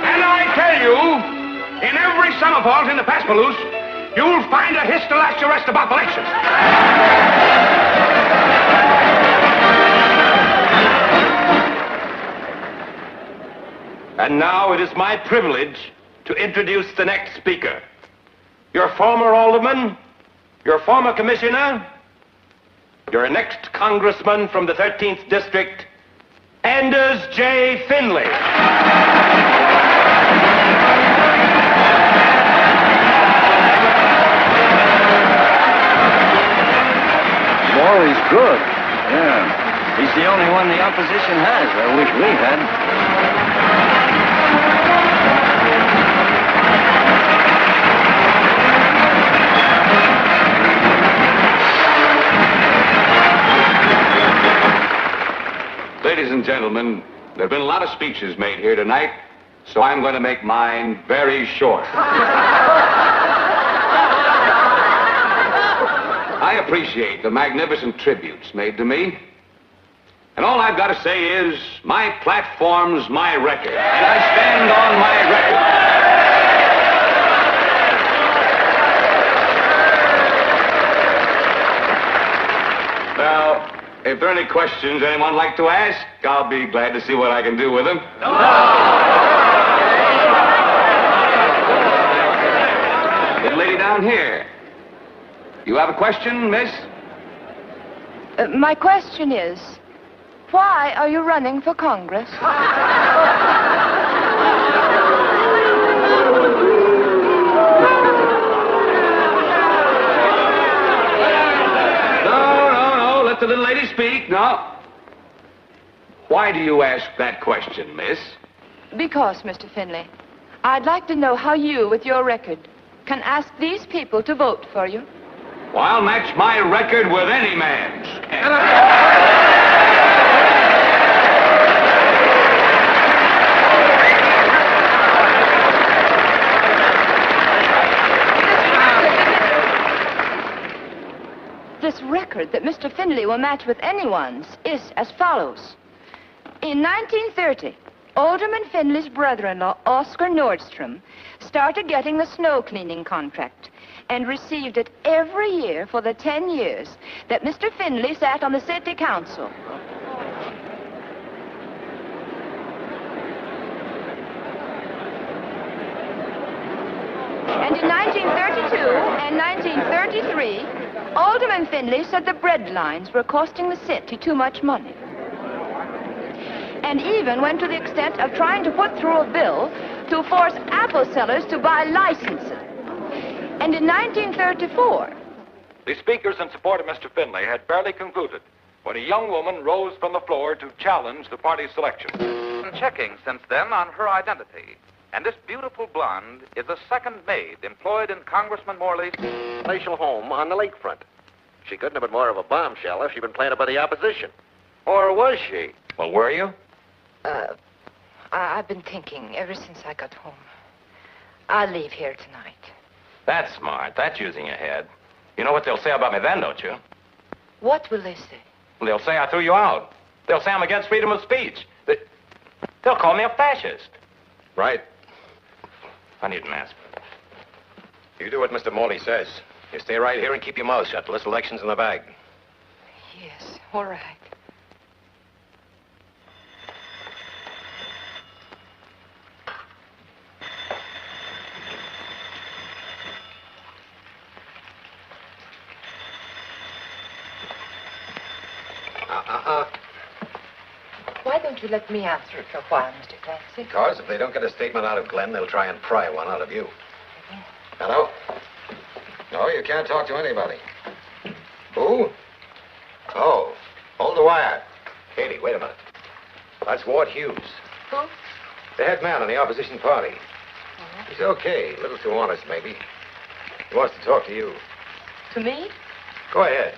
And I tell you, in every summer vault in the Paspaloose, you'll find a histolacturest of operations. And now it is my privilege to introduce the next speaker. Your former alderman, your former commissioner, your next congressman from the 13th District, Anders J. Finley. Morley's good. Yeah. He's the only one the opposition has. I wish we had. Ladies and gentlemen, there have been a lot of speeches made here tonight, so I'm going to make mine very short. I appreciate the magnificent tributes made to me. And all I've got to say is, my platform's my record, and I stand on my record. Now, if there are any questions anyone would like to ask, I'll be glad to see what I can do with them. Little lady down here. You have a question, miss? My question is, why are you running for Congress? No, let the little lady speak. No. Why do you ask that question, miss? Because, Mr. Finley, I'd like to know how you, with your record, can ask these people to vote for you. Well, I'll match my record with any man's. This record that Mr. Finley will match with anyone's is as follows. In 1930, Alderman Finley's brother-in-law, Oscar Nordstrom, started getting the snow cleaning contract and received it every year for the 10 years that Mr. Finley sat on the city council. And in 1932 and 1933, Alderman Finley said the bread lines were costing the city too much money. And even went to the extent of trying to put through a bill to force apple sellers to buy licenses. And in 1934... The speakers in support of Mr. Finley had barely concluded when a young woman rose from the floor to challenge the party's selection. Checking since then on her identity. And this beautiful blonde is a second maid employed in Congressman Morley's palatial home on the lakefront. She couldn't have been more of a bombshell if she'd been playing up by the opposition. Or was she? Well, were you? I've been thinking ever since I got home. I'll leave here tonight. That's smart. That's using your head. You know what they'll say about me then, don't you? What will they say? Well, they'll say I threw you out. They'll say I'm against freedom of speech. They'll call me a fascist. Right. I need an aspirin. You do what Mr. Morley says. You stay right here and keep your mouth shut till this election's in the bag. Yes, all right. Why don't you let me answer it for a while, Mr. Clancy? Because if they don't get a statement out of Glenn, they'll try and pry one out of you. Hello? No, you can't talk to anybody. Who? Oh, hold the wire. Katie, wait a minute. That's Ward Hughes. Who? The head man in the opposition party. He's okay. A little too honest, maybe. He wants to talk to you. To me? Go ahead.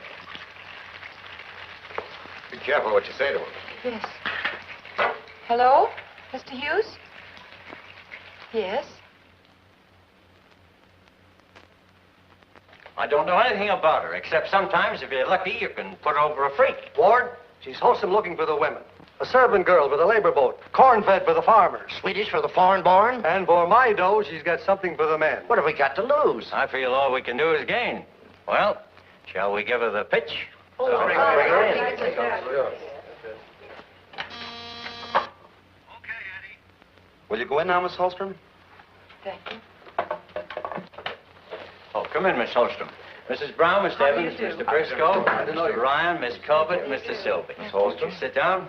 Be careful what you say to him. Yes. Hello, Mr. Hughes? Yes. I don't know anything about her, except sometimes, if you're lucky, you can put over a freak. Ward, she's wholesome looking for the women. A servant girl for the labor boat. Corn-fed for the farmers. Swedish for the foreign-born. And for my dough, she's got something for the men. What have we got to lose? I feel all we can do is gain. Well, shall we give her the pitch? Bring her in. Will you go in now, Miss Holstrom? Thank you. Oh, come in, Miss Holstrom. Mrs. Brown, Mr. Evans, Mr. Briscoe, Mr. Ryan, Miss Corbett, Mr. Sylvie. Miss Holstrom, sit down.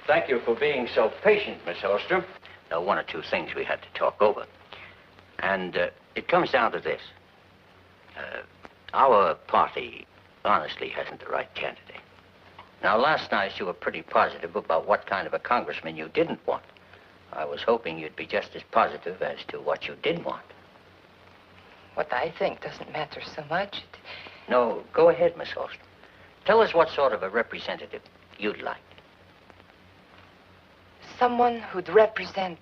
Thank you for being so patient, Miss Holstrom. Now, one or two things we had to talk over. And it comes down to this. Our party honestly hasn't the right candidate. Now, last night you were pretty positive about what kind of a congressman you didn't want. I was hoping you'd be just as positive as to what you did want. What I think doesn't matter so much. No, go ahead, Miss Holstrom. Tell us what sort of a representative you'd like. Someone who'd represent...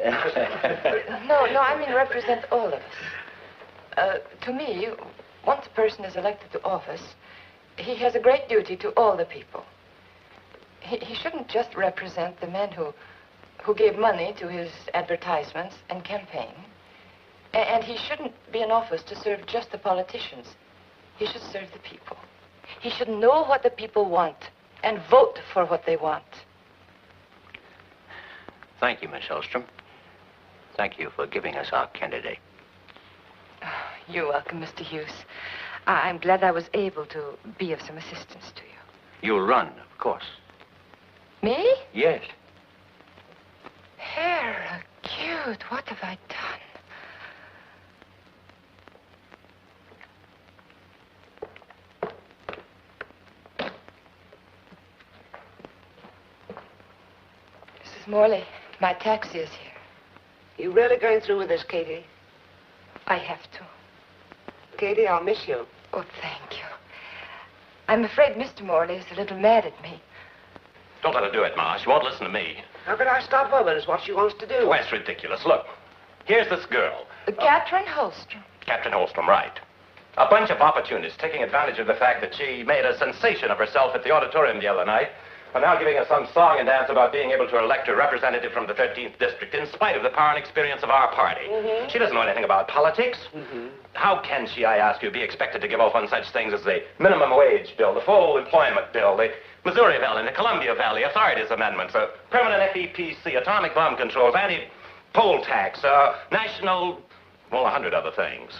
No, I mean represent all of us. To me, once a person is elected to office, he has a great duty to all the people. He shouldn't just represent the men who gave money to his advertisements and campaign. And he shouldn't be in office to serve just the politicians. He should serve the people. He should know what the people want and vote for what they want. Thank you, Miss Holstrom. Thank you for giving us our candidate. Oh, you're welcome, Mr. Hughes. I'm glad I was able to be of some assistance to you. You'll run, of course. Me? Yes. Herregud, what have I done? Mrs. Morley, my taxi is here. You really going through with this, Katie? I have to. Katie, I'll miss you. Oh, thank you. I'm afraid Mr. Morley is a little mad at me. Don't let her do it, Ma. She won't listen to me. How could I stop her? But it's what she wants to do. Well, that's ridiculous. Look, here's this girl. Catherine Holstrom. Captain Holstrom, right. A bunch of opportunists taking advantage of the fact that she made a sensation of herself at the auditorium the other night, are now giving us some song and dance about being able to elect a representative from the 13th district in spite of the power and experience of our party. She doesn't know anything about politics. How can she, I ask you, be expected to give off on such things as the minimum wage bill, the full employment bill, the Missouri Valley, the Columbia Valley Authorities Amendments, permanent FEPC, atomic bomb controls, anti-poll tax, national, well, 100 other things.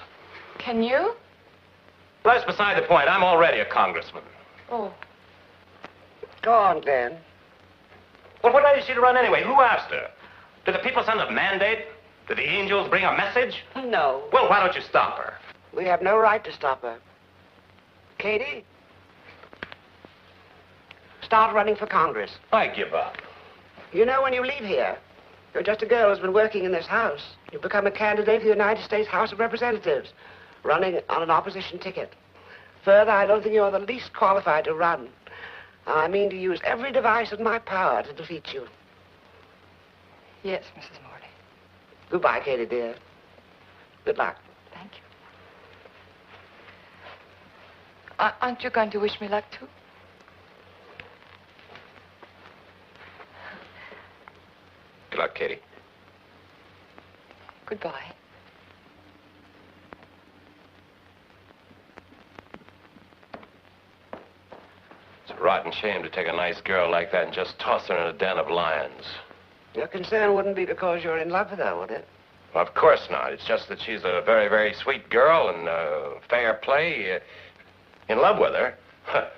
Can you? That's beside the point. I'm already a congressman. Oh. Go on, Glenn. Well, what right is she to run anyway? Who asked her? Did the people send a mandate? Did the angels bring a message? No. Well, why don't you stop her? We have no right to stop her. Katie, start running for Congress. I give up. You know, when you leave here, you're just a girl who's been working in this house. You become a candidate for the United States House of Representatives, running on an opposition ticket. Further, I don't think you're the least qualified to run. I mean to use every device in my power to defeat you. Yes, Mrs. Morley. Goodbye, Katie, dear. Good luck. Thank you. Aren't you going to wish me luck, too? Good luck, Katie. Goodbye. It's a rotten shame to take a nice girl like that and just toss her in a den of lions. Your concern wouldn't be because you're in love with her, would it? Well, of course not. It's just that she's a very, very sweet girl and fair play. In love with her. I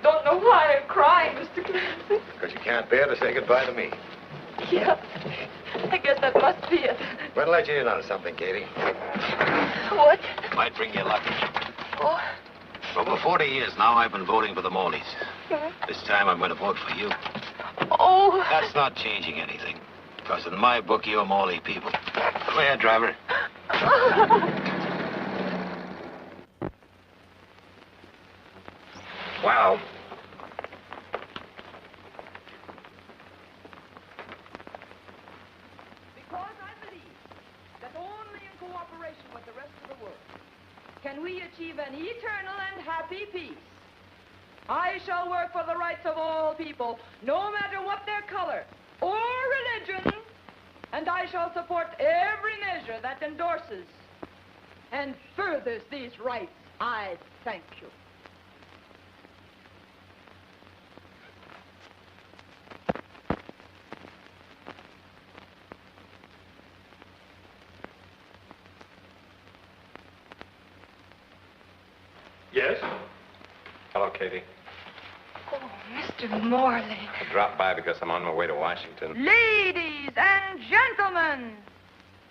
don't know why I'm crying, Mr. Clancy. Because you can't bear to say goodbye to me. Yeah, I guess that must be it. We'll let you in on something, Katie. What? Might bring you luck. Oh. For over 40 years now, I've been voting for the Morleys. This time, I'm going to vote for you. Oh. That's not changing anything. Because in my book, you're Morley people. Go ahead, driver. Well. Because I believe that only in cooperation with the rest of the world can we achieve an eternal and happy peace. I shall work for the rights of all people, no matter what their color or religion, and I shall support every measure that endorses and furthers these rights. I thank you. Yes? Hello, Katie. Oh, Mr. Morley. I dropped by because I'm on my way to Washington. Ladies and gentlemen,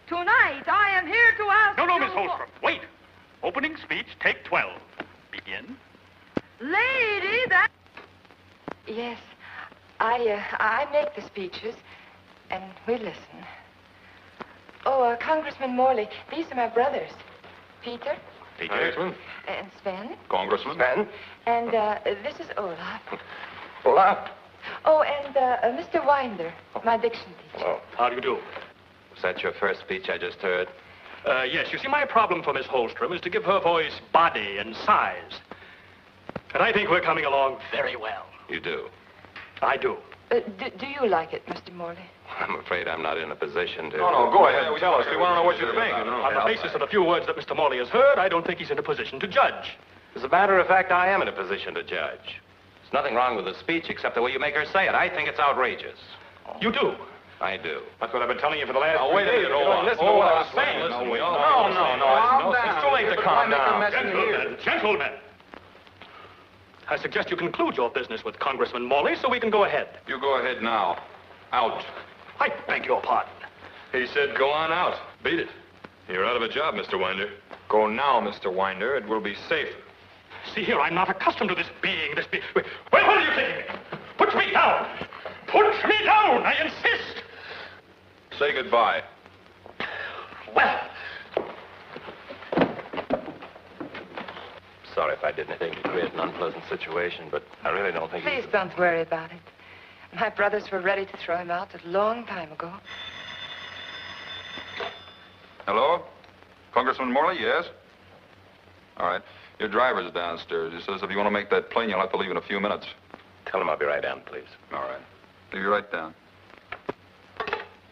tonight I am here to ask No, you... Miss Holstrom, wait. Opening speech, take 12. Begin. Lady, that... Yes, I make the speeches, and we listen. Oh, Congressman Morley, these are my brothers. Peter. Congressman. And Sven. Congressman. Sven. And this is Olaf. Olaf. Oh, and Mr. Winder, my diction teacher. Oh, how do you do? Was that your first speech I just heard? Yes, you see, my problem for Miss Holstrom is to give her voice body and size. And I think we're coming along very well. You do? I do. Do you like it, Mr. Morley? I'm afraid I'm not in a position to... No, go ahead and tell us. We want to know what you think. On the basis of the few words that Mr. Morley has heard, I don't think he's in a position to judge. As a matter of fact, I am in a position to judge. There's nothing wrong with the speech except the way you make her say it. I think it's outrageous. You do? I do. That's what I've been telling you for the last Now, three wait a days. minute, hold on. Listen to what I was saying. No. It's too late to calm down. Gentlemen. I suggest you conclude your business with Congressman Morley so we can go ahead. You go ahead now. Out. I beg your pardon. He said go on out. Beat it. You're out of a job, Mr. Winder. Go now, Mr. Winder. It will be safer. See here, I'm not accustomed to this being. Wait, where are you taking me? Put me down! Put me down, I insist! Say goodbye. Well, Sorry if I did anything to create an unpleasant situation, but I really don't think... Please don't worry about it. My brothers were ready to throw him out a long time ago. Hello? Congressman Morley, yes? All right. Your driver's downstairs. He says if you want to make that plane, you'll have to leave in a few minutes. Tell him I'll be right down, please. All right. Leave you right down.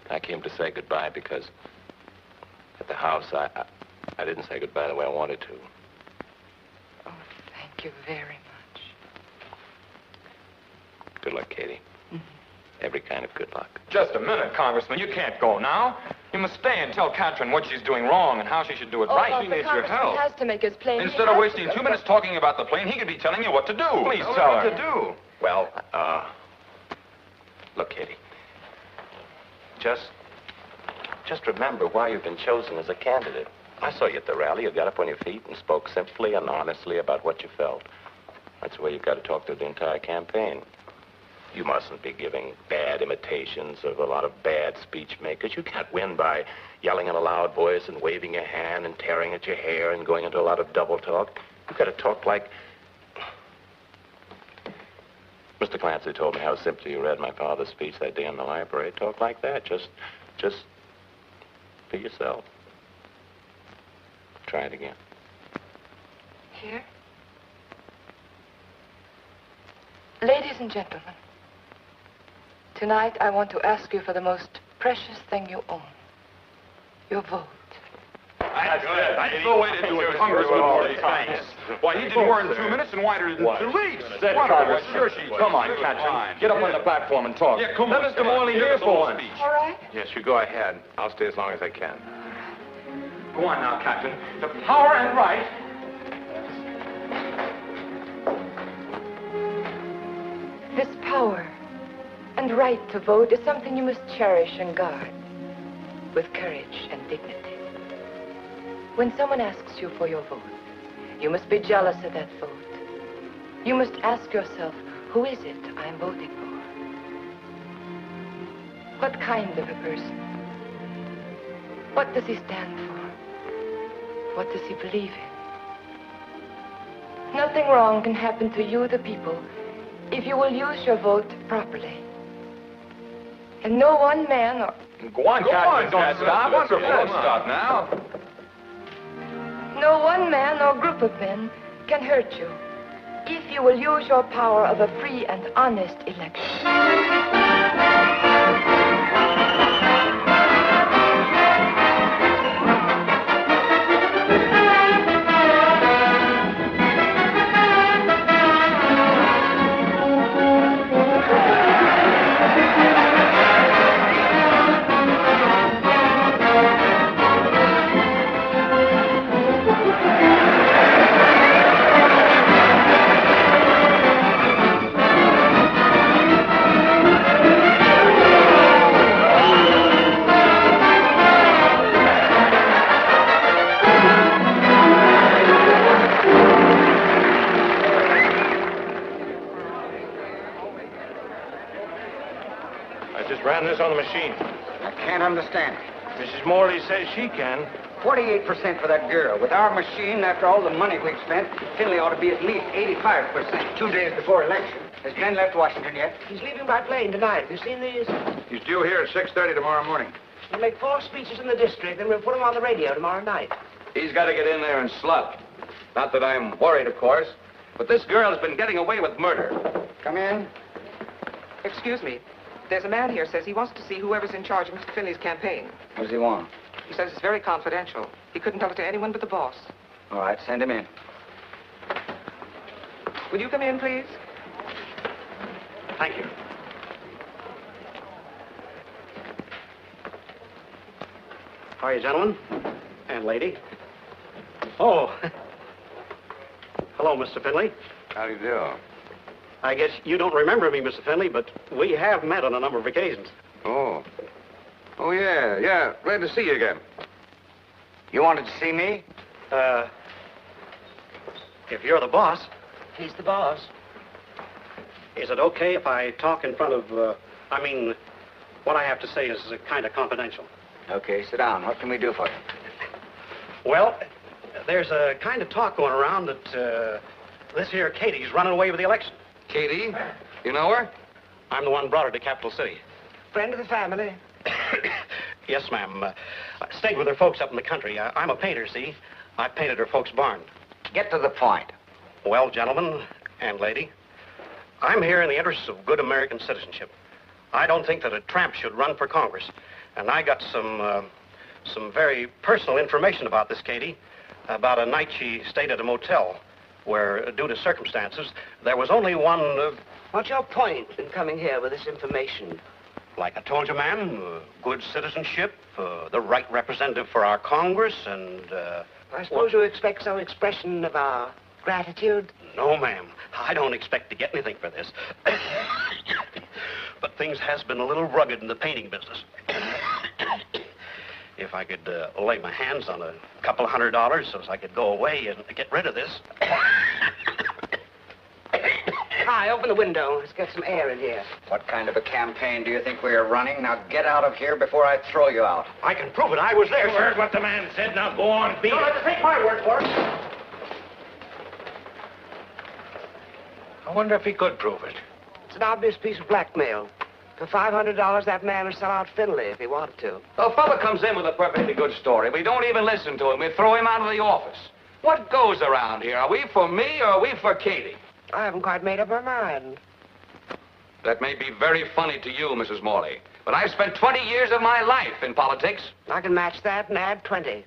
I came to say goodbye because at the house, I didn't say goodbye the way I wanted to. Oh, thank you very much. Good luck, Katie. Every kind of good luck. Just a minute, Congressman. You can't go now. You must stay and tell Katrin what she's doing wrong and how she should do it right. She needs your help. Has to make his plane. Instead of wasting 2 minutes talking about the plane, he could be telling you what to do. Please tell her. What to do? Well, look, Katie. Just remember why you've been chosen as a candidate. I saw you at the rally. You got up on your feet and spoke simply and honestly about what you felt. That's the way you've got to talk through the entire campaign. You mustn't be giving bad imitations of a lot of bad speech makers. You can't win by yelling in a loud voice and waving your hand and tearing at your hair and going into a lot of double talk. You've got to talk like... Mr. Clancy told me how simply you read my father's speech that day in the library. Talk like that. Just be yourself. Try it again. Here? Ladies and gentlemen, tonight I want to ask you for the most precious thing you own, your vote. That's the way to do it, Congressman Morley. Thanks. Why, he did more in 2 minutes and wider in 2 weeks. Sure, come on, Catch. Get up on the platform and talk. Yeah, come on. Let Mr. Morley hear for once. All right. Yes, you go ahead. I'll stay as long as I can. Go on now, Captain. The power and right. This power and right to vote is something you must cherish and guard with courage and dignity. When someone asks you for your vote, you must be jealous of that vote. You must ask yourself, who is it I'm voting for? What kind of a person? What does he stand for? What does he believe in? Nothing wrong can happen to you, the people, if you will use your vote properly. And no one man or... Go on, Captain. Don't stop. Wonderful. Don't stop now. No one man or group of men can hurt you if you will use your power of a free and honest election. On the machine. I can't understand it. Mrs. Morley says she can. 48% for that girl. With our machine, after all the money we've spent, Finley ought to be at least 85%. 2 days before election. Has Glenn left Washington yet? He's leaving by plane tonight. Have you seen these? He's due here at 6:30 tomorrow morning. He'll make 4 speeches in the district, then we'll put him on the radio tomorrow night. He's got to get in there and slug. Not that I'm worried, of course, but this girl has been getting away with murder. Come in. Excuse me. There's a man here says he wants to see whoever's in charge of Mr. Finley's campaign. What does he want? He says it's very confidential. He couldn't tell it to anyone but the boss. All right, send him in. Will you come in, please? Thank you. How are you, gentlemen? And lady? Oh. Hello, Mr. Finley. How do you do? I guess you don't remember me, Mr. Finley, but we have met on a number of occasions. Oh. Oh, yeah. Glad to see you again. You wanted to see me? If you're the boss, He's the boss. is it okay if I talk in front of, what I have to say is kind of confidential. Okay, sit down. What can we do for you? Well, there's a kind of talk going around that, this here Katie's running away with the election. Katie? You know her? I'm the one brought her to Capital City. Friend of the family. Yes, ma'am. I stayed with her folks up in the country. I'm a painter, see? I painted her folks' barn. Get to the point. Well, gentlemen and lady, I'm here in the interests of good American citizenship. I don't think that a tramp should run for Congress. And I got some very personal information about this Katie, about a night she stayed at a motel where, due to circumstances, there was only one... What's your point in coming here with this information? Like I told you, ma'am, good citizenship, the right representative for our Congress, and... I suppose you expect some expression of our Gratitude? No, ma'am. I don't expect to get anything for this. But things has been a little rugged in the painting business. If I could lay my hands on a couple $100 so as I could go away and get rid of this. Hi, open the window. Let's get some air in here. What kind of a campaign do you think we are running? Now get out of here before I throw you out. I can prove it. I was there. You heard what the man said. Now go on, beat You'll it. have to take my word for it. I wonder if he could prove it. It's an obvious piece of blackmail. For $500, that man would sell out Finley if he wanted to. A fella comes in with a perfectly good story. We don't even listen to him. We throw him out of the office. What goes around here? Are we for me or are we for Katie? I haven't quite made up my mind. That may be very funny to you, Mrs. Morley, but I've spent 20 years of my life in politics. I can match that and add 20.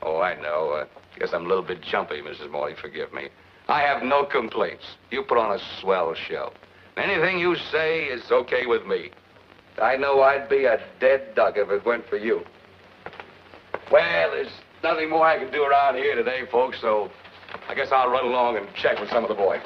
Oh, I know. Guess I'm a little bit jumpy, Mrs. Morley. Forgive me. I have no complaints. You put on a swell show. Anything you say is okay with me. I know I'd be a dead duck if it weren't for you. Well, there's nothing more I can do around here today, folks, so I guess I'll run along and check with some of the boys.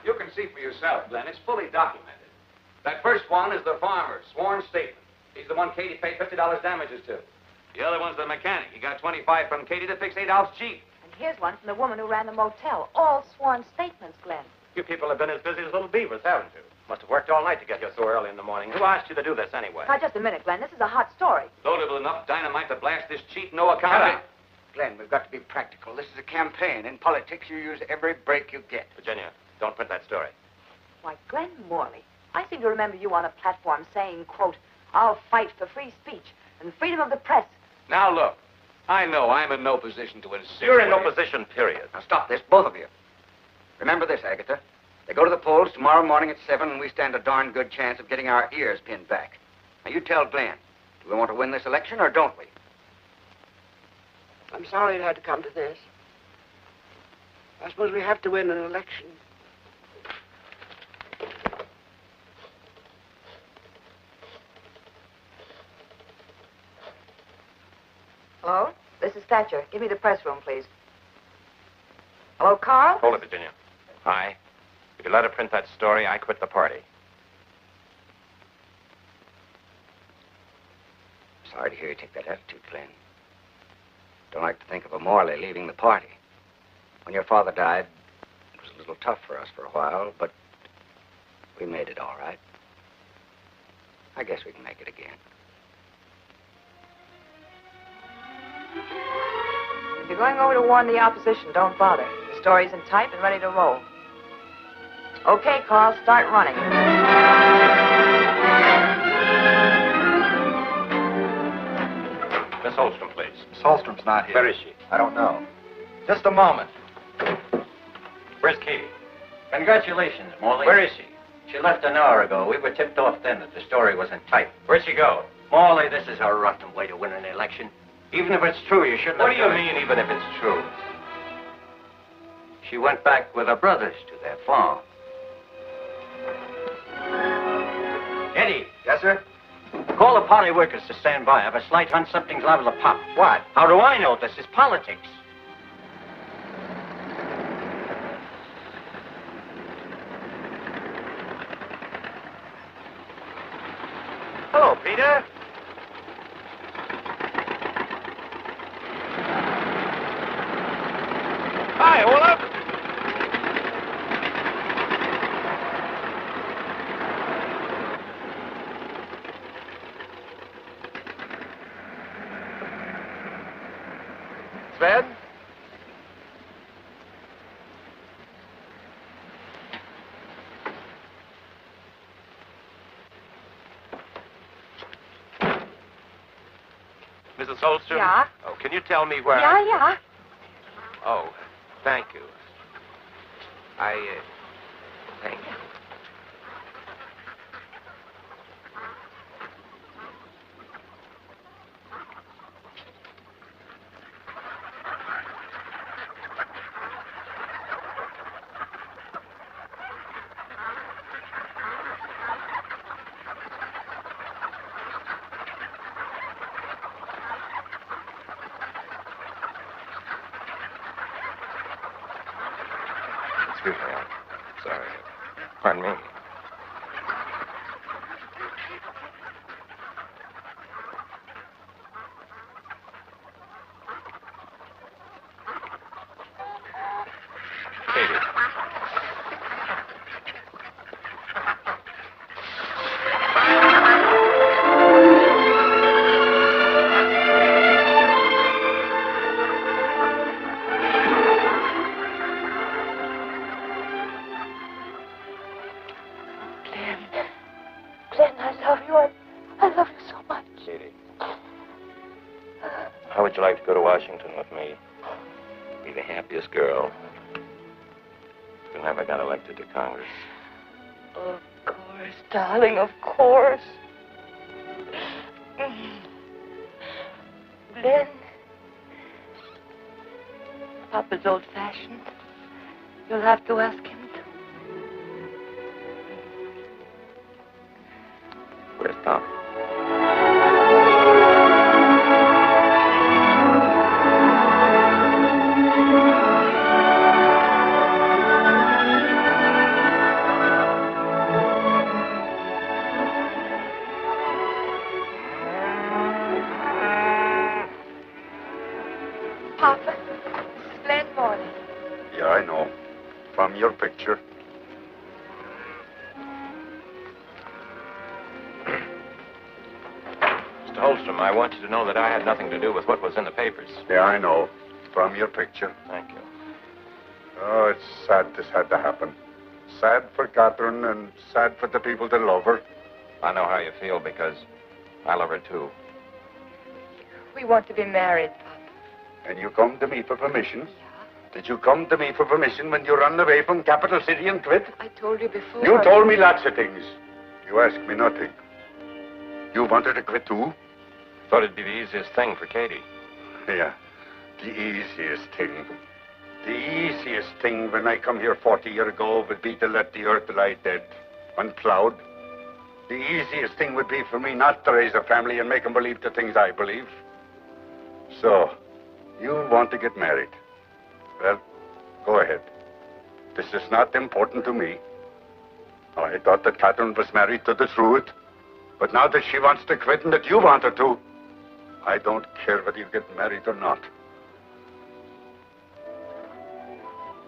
You can see for yourself, Glenn. It's fully documented. That first one is the farmer's sworn statement. He's the one Katie paid $50 damages to. The other one's the mechanic. He got 25 from Katie to fix Adolph's Jeep. And here's one from the woman who ran the motel. All sworn statements, Glenn. You people have been as busy as little beavers, haven't you? Must have worked all night to get here so early in the morning. Who asked you to do this anyway? Now, just a minute, Glenn. This is a hot story. Loaded with enough dynamite to blast this cheap, no account. Shut up. Glenn, we've got to be practical. This is a campaign. In politics, you use every break you get. Virginia, don't print that story. Why, Glenn Morley, I seem to remember you on a platform saying, quote, I'll fight for free speech and freedom of the press. Now, look. I know I'm in no position to insist. You're in no position, period. Now, stop this, both of you. Remember this, Agatha. They go to the polls tomorrow morning at 7, and we stand a darn good chance of getting our ears pinned back. Now, you tell Glenn, do we want to win this election or don't we? I'm sorry it had to come to this. I suppose we have to win an election. Hello? This is Thatcher. Give me the press room, please. Hello, Carl? Hold it, Virginia. Hi. If you let her print that story, I quit the party. Sorry to hear you take that attitude, Glenn. Don't like to think of a Morley leaving the party. When your father died, it was a little tough for us for a while, but we made it all right. I guess we can make it again. If you're going over to warn the opposition, don't bother. The story's in type and ready to roll. Okay, Carl, start running. Miss Holstrom, please. Miss Holstrom's not here. Where is she? I don't know. Just a moment. Where's Katie? Congratulations, Morley. Where is she? She left an hour ago. We were tipped off then that the story was in type. Where'd she go? Morley, this is a rotten way to win an election. Even if it's true, you shouldn't What have do you done it. mean, even if it's true? She went back with her brothers to their farm. Eddie. Yes, sir? Call the party workers to stand by. I have a slight hunch something's liable to pop. What? How do I know? This is politics. Hello, Peter. Hi, Olaf. Sven? Mrs. Holstrom? Yeah? Oh, can you tell me where... Yeah. Oh, thank you. Thank you. Excuse me, I'm sorry. Pardon me. Katie. Glenn, I love you. I love you so much. Katie. How would you like to go to Washington with me? Be the happiest girl who never got elected to Congress. Of course, darling, of course. Glenn, Papa's old-fashioned. You'll have to ask him to. Where's Pop? Papa, it's Glenn Morley. Yeah, I know. From your picture. Mr. Holstrom, I want you to know that I had nothing to do with what was in the papers. Yeah, I know. From your picture. Thank you. Oh, it's sad this had to happen. Sad for Catherine and sad for the people that love her. I know how you feel because I love her too. We want to be married, Papa. And you come to me for permission? Yeah. Did you come to me for permission when you ran away from Capital City and quit? I told you before. You told me lots of things. You asked me nothing. You wanted to quit too? Thought it'd be the easiest thing for Katie. Yeah, the easiest thing. The easiest thing when I come here 40 years ago would be to let the earth lie dead, unplowed. The easiest thing would be for me not to raise a family and make them believe the things I believe. So, you want to get married. Well, go ahead. This is not important to me. I thought that Catherine was married to the truth. But now that she wants to quit and that you want her to, I don't care whether you get married or not.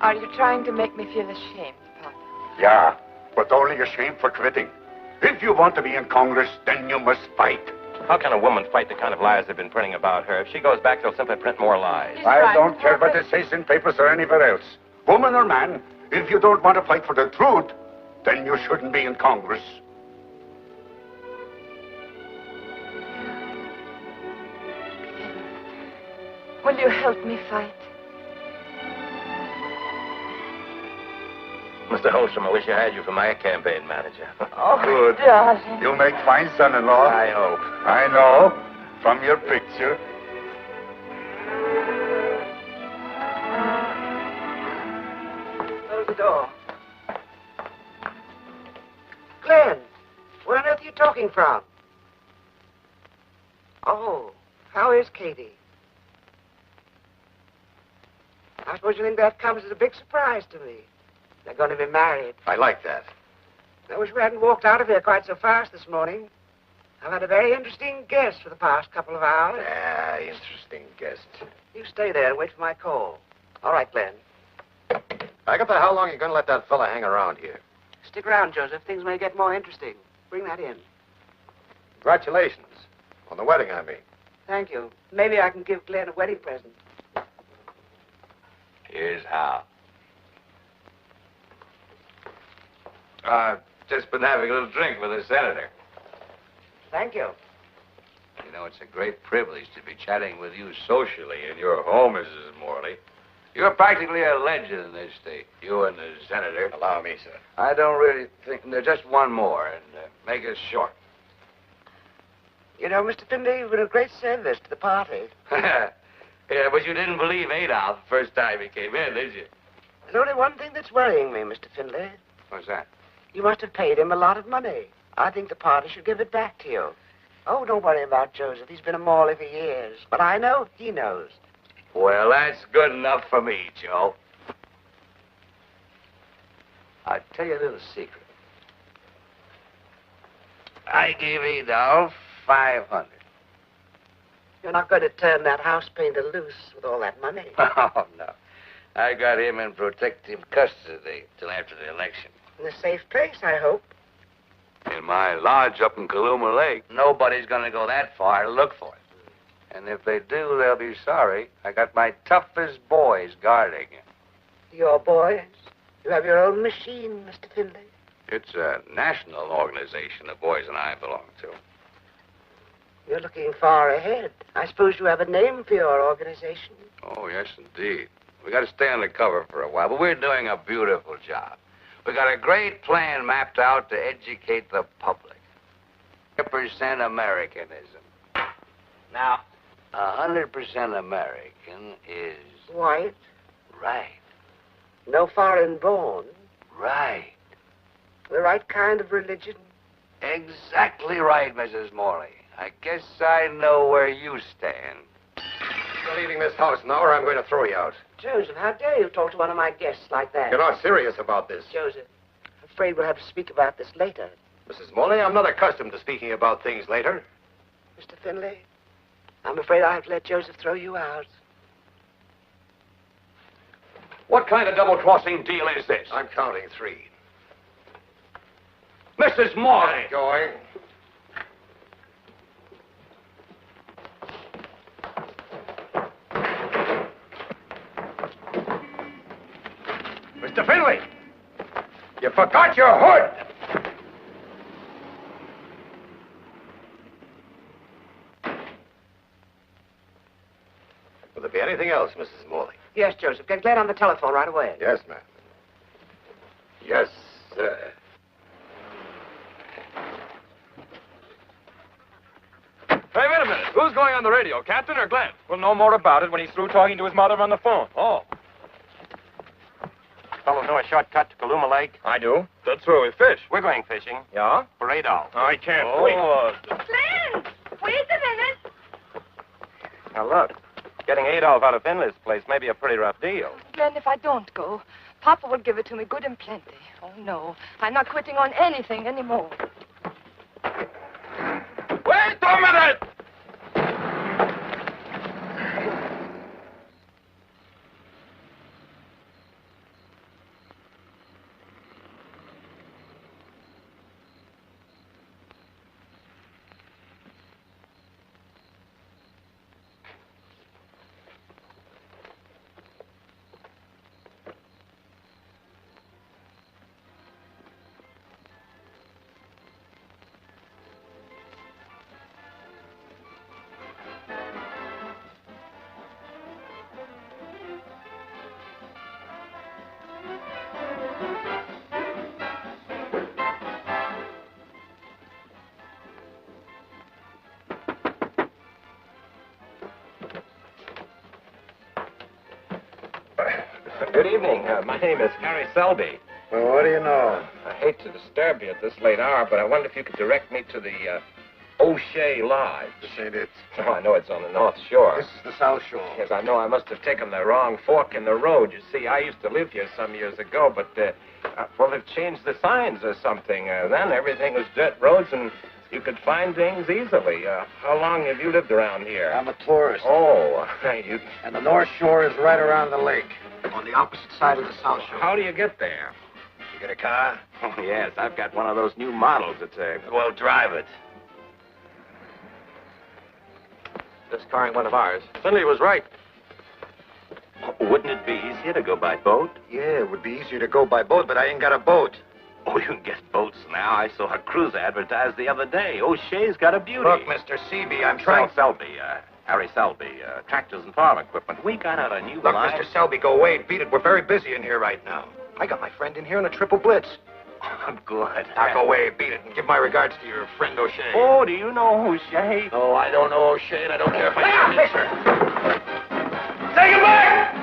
Are you trying to make me feel ashamed, Papa? Yeah, but only ashamed for quitting. If you want to be in Congress, then you must fight. How can a woman fight the kind of lies they've been printing about her? If she goes back, they'll simply print more lies. I don't care what it says in papers or anywhere else. Woman or man, if you don't want to fight for the truth, then you shouldn't be in Congress. Will you help me fight? Mr. Holstrom, I wish I had you for my campaign manager. Oh, good. darling. You make fine son-in-law. I hope. I know. From your picture. Close the door. Glenn, where on earth are you talking from? Oh, how is Katie? I suppose you think that comes as a big surprise to me. They're going to be married. I like that. I wish we hadn't walked out of here quite so fast this morning. I've had a very interesting guest for the past couple of hours. Yeah, interesting guest. You stay there and wait for my call. All right, Glenn. Agatha, how long are you going to let that fella hang around here? Stick around, Joseph. Things may get more interesting. Bring that in. Congratulations. On the wedding, I mean. Thank you. Maybe I can give Glenn a wedding present. Here's how. Just been having a little drink with the senator. Thank you. You know, it's a great privilege to be chatting with you socially in your home, Mrs. Morley. You're practically a legend in this state, you and the senator. Allow me, sir. I don't really think... Just one more, and make it short. You know, Mr. Findlay, you've been a great service to the party. Yeah, but you didn't believe Adolf the first time he came in, did you? There's only one thing that's worrying me, Mr. Findlay. What's that? You must have paid him a lot of money. I think the party should give it back to you. Oh, don't worry about Joseph. He's been a Morley for years. But I know he knows. Well, that's good enough for me, Joe. I'll tell you a little secret. I gave Adolf 500. You're not going to turn that house painter loose with all that money. Oh, no. I got him in protective custody till after the election. In a safe place, I hope. In my lodge up in Kaluma Lake. Nobody's going to go that far to look for it. And if they do, they'll be sorry. I got my toughest boys guarding him. Your boys? You have your own machine, Mr. Finley. It's a national organization the boys and I belong to. You're looking far ahead. I suppose you have a name for your organization. Oh, yes, indeed. We got to stay undercover for a while, but we're doing a beautiful job. We got a great plan mapped out to educate the public. 100% Americanism. Now, 100% American is... White? Right. No foreign born? Right. The right kind of religion? Exactly right, Mrs. Morley. I guess I know where you stand. You're leaving this house now, or I'm going to throw you out. Joseph, how dare you talk to one of my guests like that? You're not serious about this. Joseph, I'm afraid we'll have to speak about this later. Mrs. Morley, I'm not accustomed to speaking about things later. Mr. Finley, I'm afraid I'll have to let Joseph throw you out. What kind of double-crossing deal is this? I'm counting 3. Mrs. Morley! I'm going. Mr. Finley! You forgot your hood! Will there be anything else, Mrs. Morley? Yes, Joseph. Get Glenn on the telephone right away. Yes, ma'am. Yes, sir. Hey, wait a minute. Who's going on the radio, Captain or Glenn? We'll know more about it when he's through talking to his mother on the phone. Oh. Fellows know a shortcut to Kaluma Lake? I do. That's where we fish. We're going fishing. Yeah? For Adolf. I can't wait. Glenn! Wait a minute. Now, look. Getting Adolf out of Finley's place may be a pretty rough deal. Glenn, if I don't go, Papa will give it to me good and plenty. Oh, no. I'm not quitting on anything anymore. Wait a minute! Good evening. My name is Harry Selby. Well, what do you know? I hate to disturb you at this late hour, but I wonder if you could direct me to the O'Shea Lodge. This ain't it. Oh, I know it's on the North Shore. This is the South Shore. Yes, I know. I must have taken the wrong fork in the road. You see, I used to live here some years ago, but, well, they've changed the signs or something. Then everything was dirt roads, and you could find things easily. How long have you lived around here? I'm a tourist. Oh, you... And the North Shore is right around the lake, on the opposite side of the South Shore. How do you get there? You get a car? Oh, yes. I've got one of those new models. It's a... Well, drive it. This car ain't one of ours. Finley was right. Wouldn't it be easier to go by boat? Yeah, it would be easier to go by boat, but I ain't got a boat. Oh, you can get boats now. I saw a cruise advertised the other day. O'Shea's got a beauty. Look, Mr. Seaby, I'm trying... Selby, Harry Selby, tractors and farm equipment. We got out a new Look, line. Mr. Selby, go away and beat it. We're very busy in here right now. I got my friend in here in a triple blitz. Oh, good. Now go away, beat it, and give my regards to your friend O'Shea. Oh, do you know O'Shea? Oh, I don't know O'Shea, and I don't care if I... Mister! Take it back!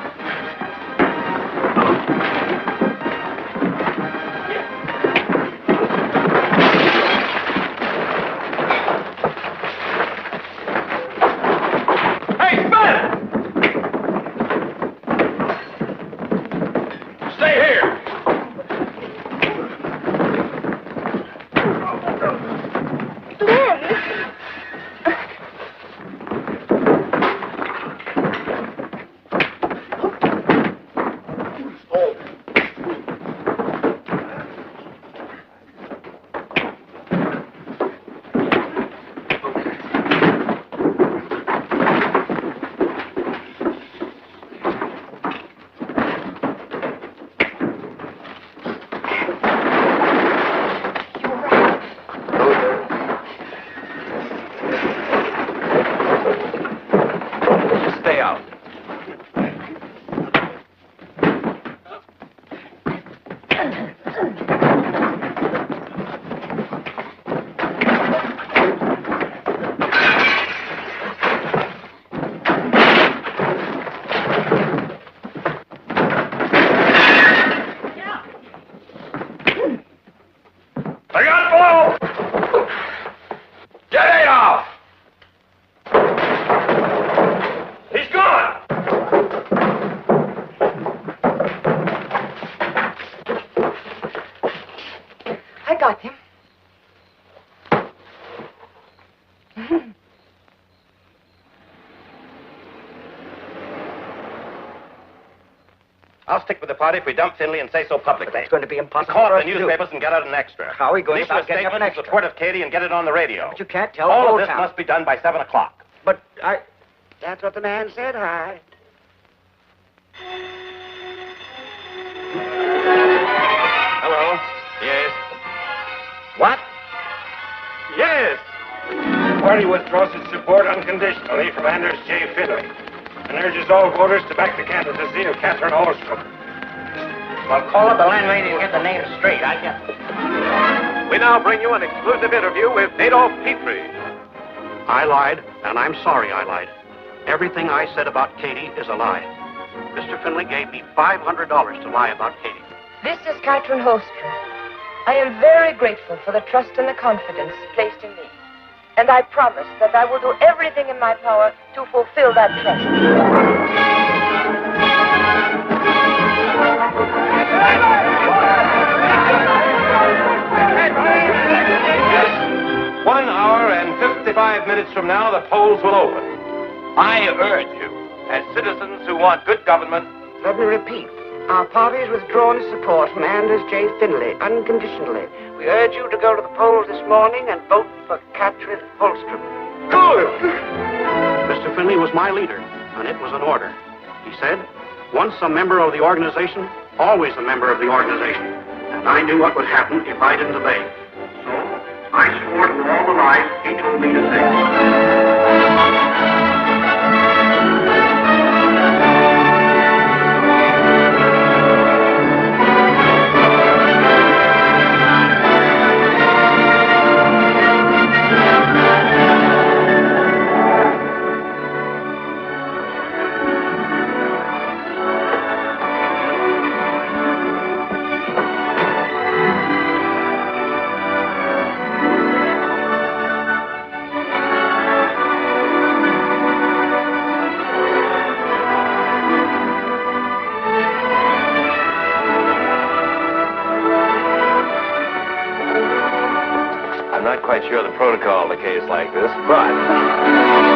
got him. I'll stick with the party if we dump Finley and say so publicly. But that's going to be impossible. Call for up us the to do. newspapers and get out an extra. How are we going Issue about a getting up statement, an use extra? the word of Katie, and get it on the radio. But you can't tell All the of whole this town. must be done by 7 o'clock. But that's what the man said, Hyde. Hello? Yes. What? Yes. The party withdraws its support unconditionally from Anders J. Finley and urges all voters to back the candidacy of Catherine Holstrom. Well, call up the landlady and get the name straight. I can't. We now bring you an exclusive interview with Adolf Petrie. I lied, and I'm sorry I lied. Everything I said about Katie is a lie. Mr. Finley gave me $500 to lie about Katie. This is Catherine Holstrom. I am very grateful for the trust and the confidence placed in me. And I promise that I will do everything in my power to fulfill that trust. 1 hour and 55 minutes from now, the polls will open. I urge you, as citizens who want good government... Let me repeat. Our party has withdrawn its support from Anders J. Finley unconditionally. We urge you to go to the polls this morning and vote for Catherine Holstrom. Good! Mr. Finley was my leader, and it was an order. He said, once a member of the organization, always a member of the organization. And I knew what would happen if I didn't obey. So, I swore to all the lies he told me to say. I'm not quite sure of the protocol in a case like this, but...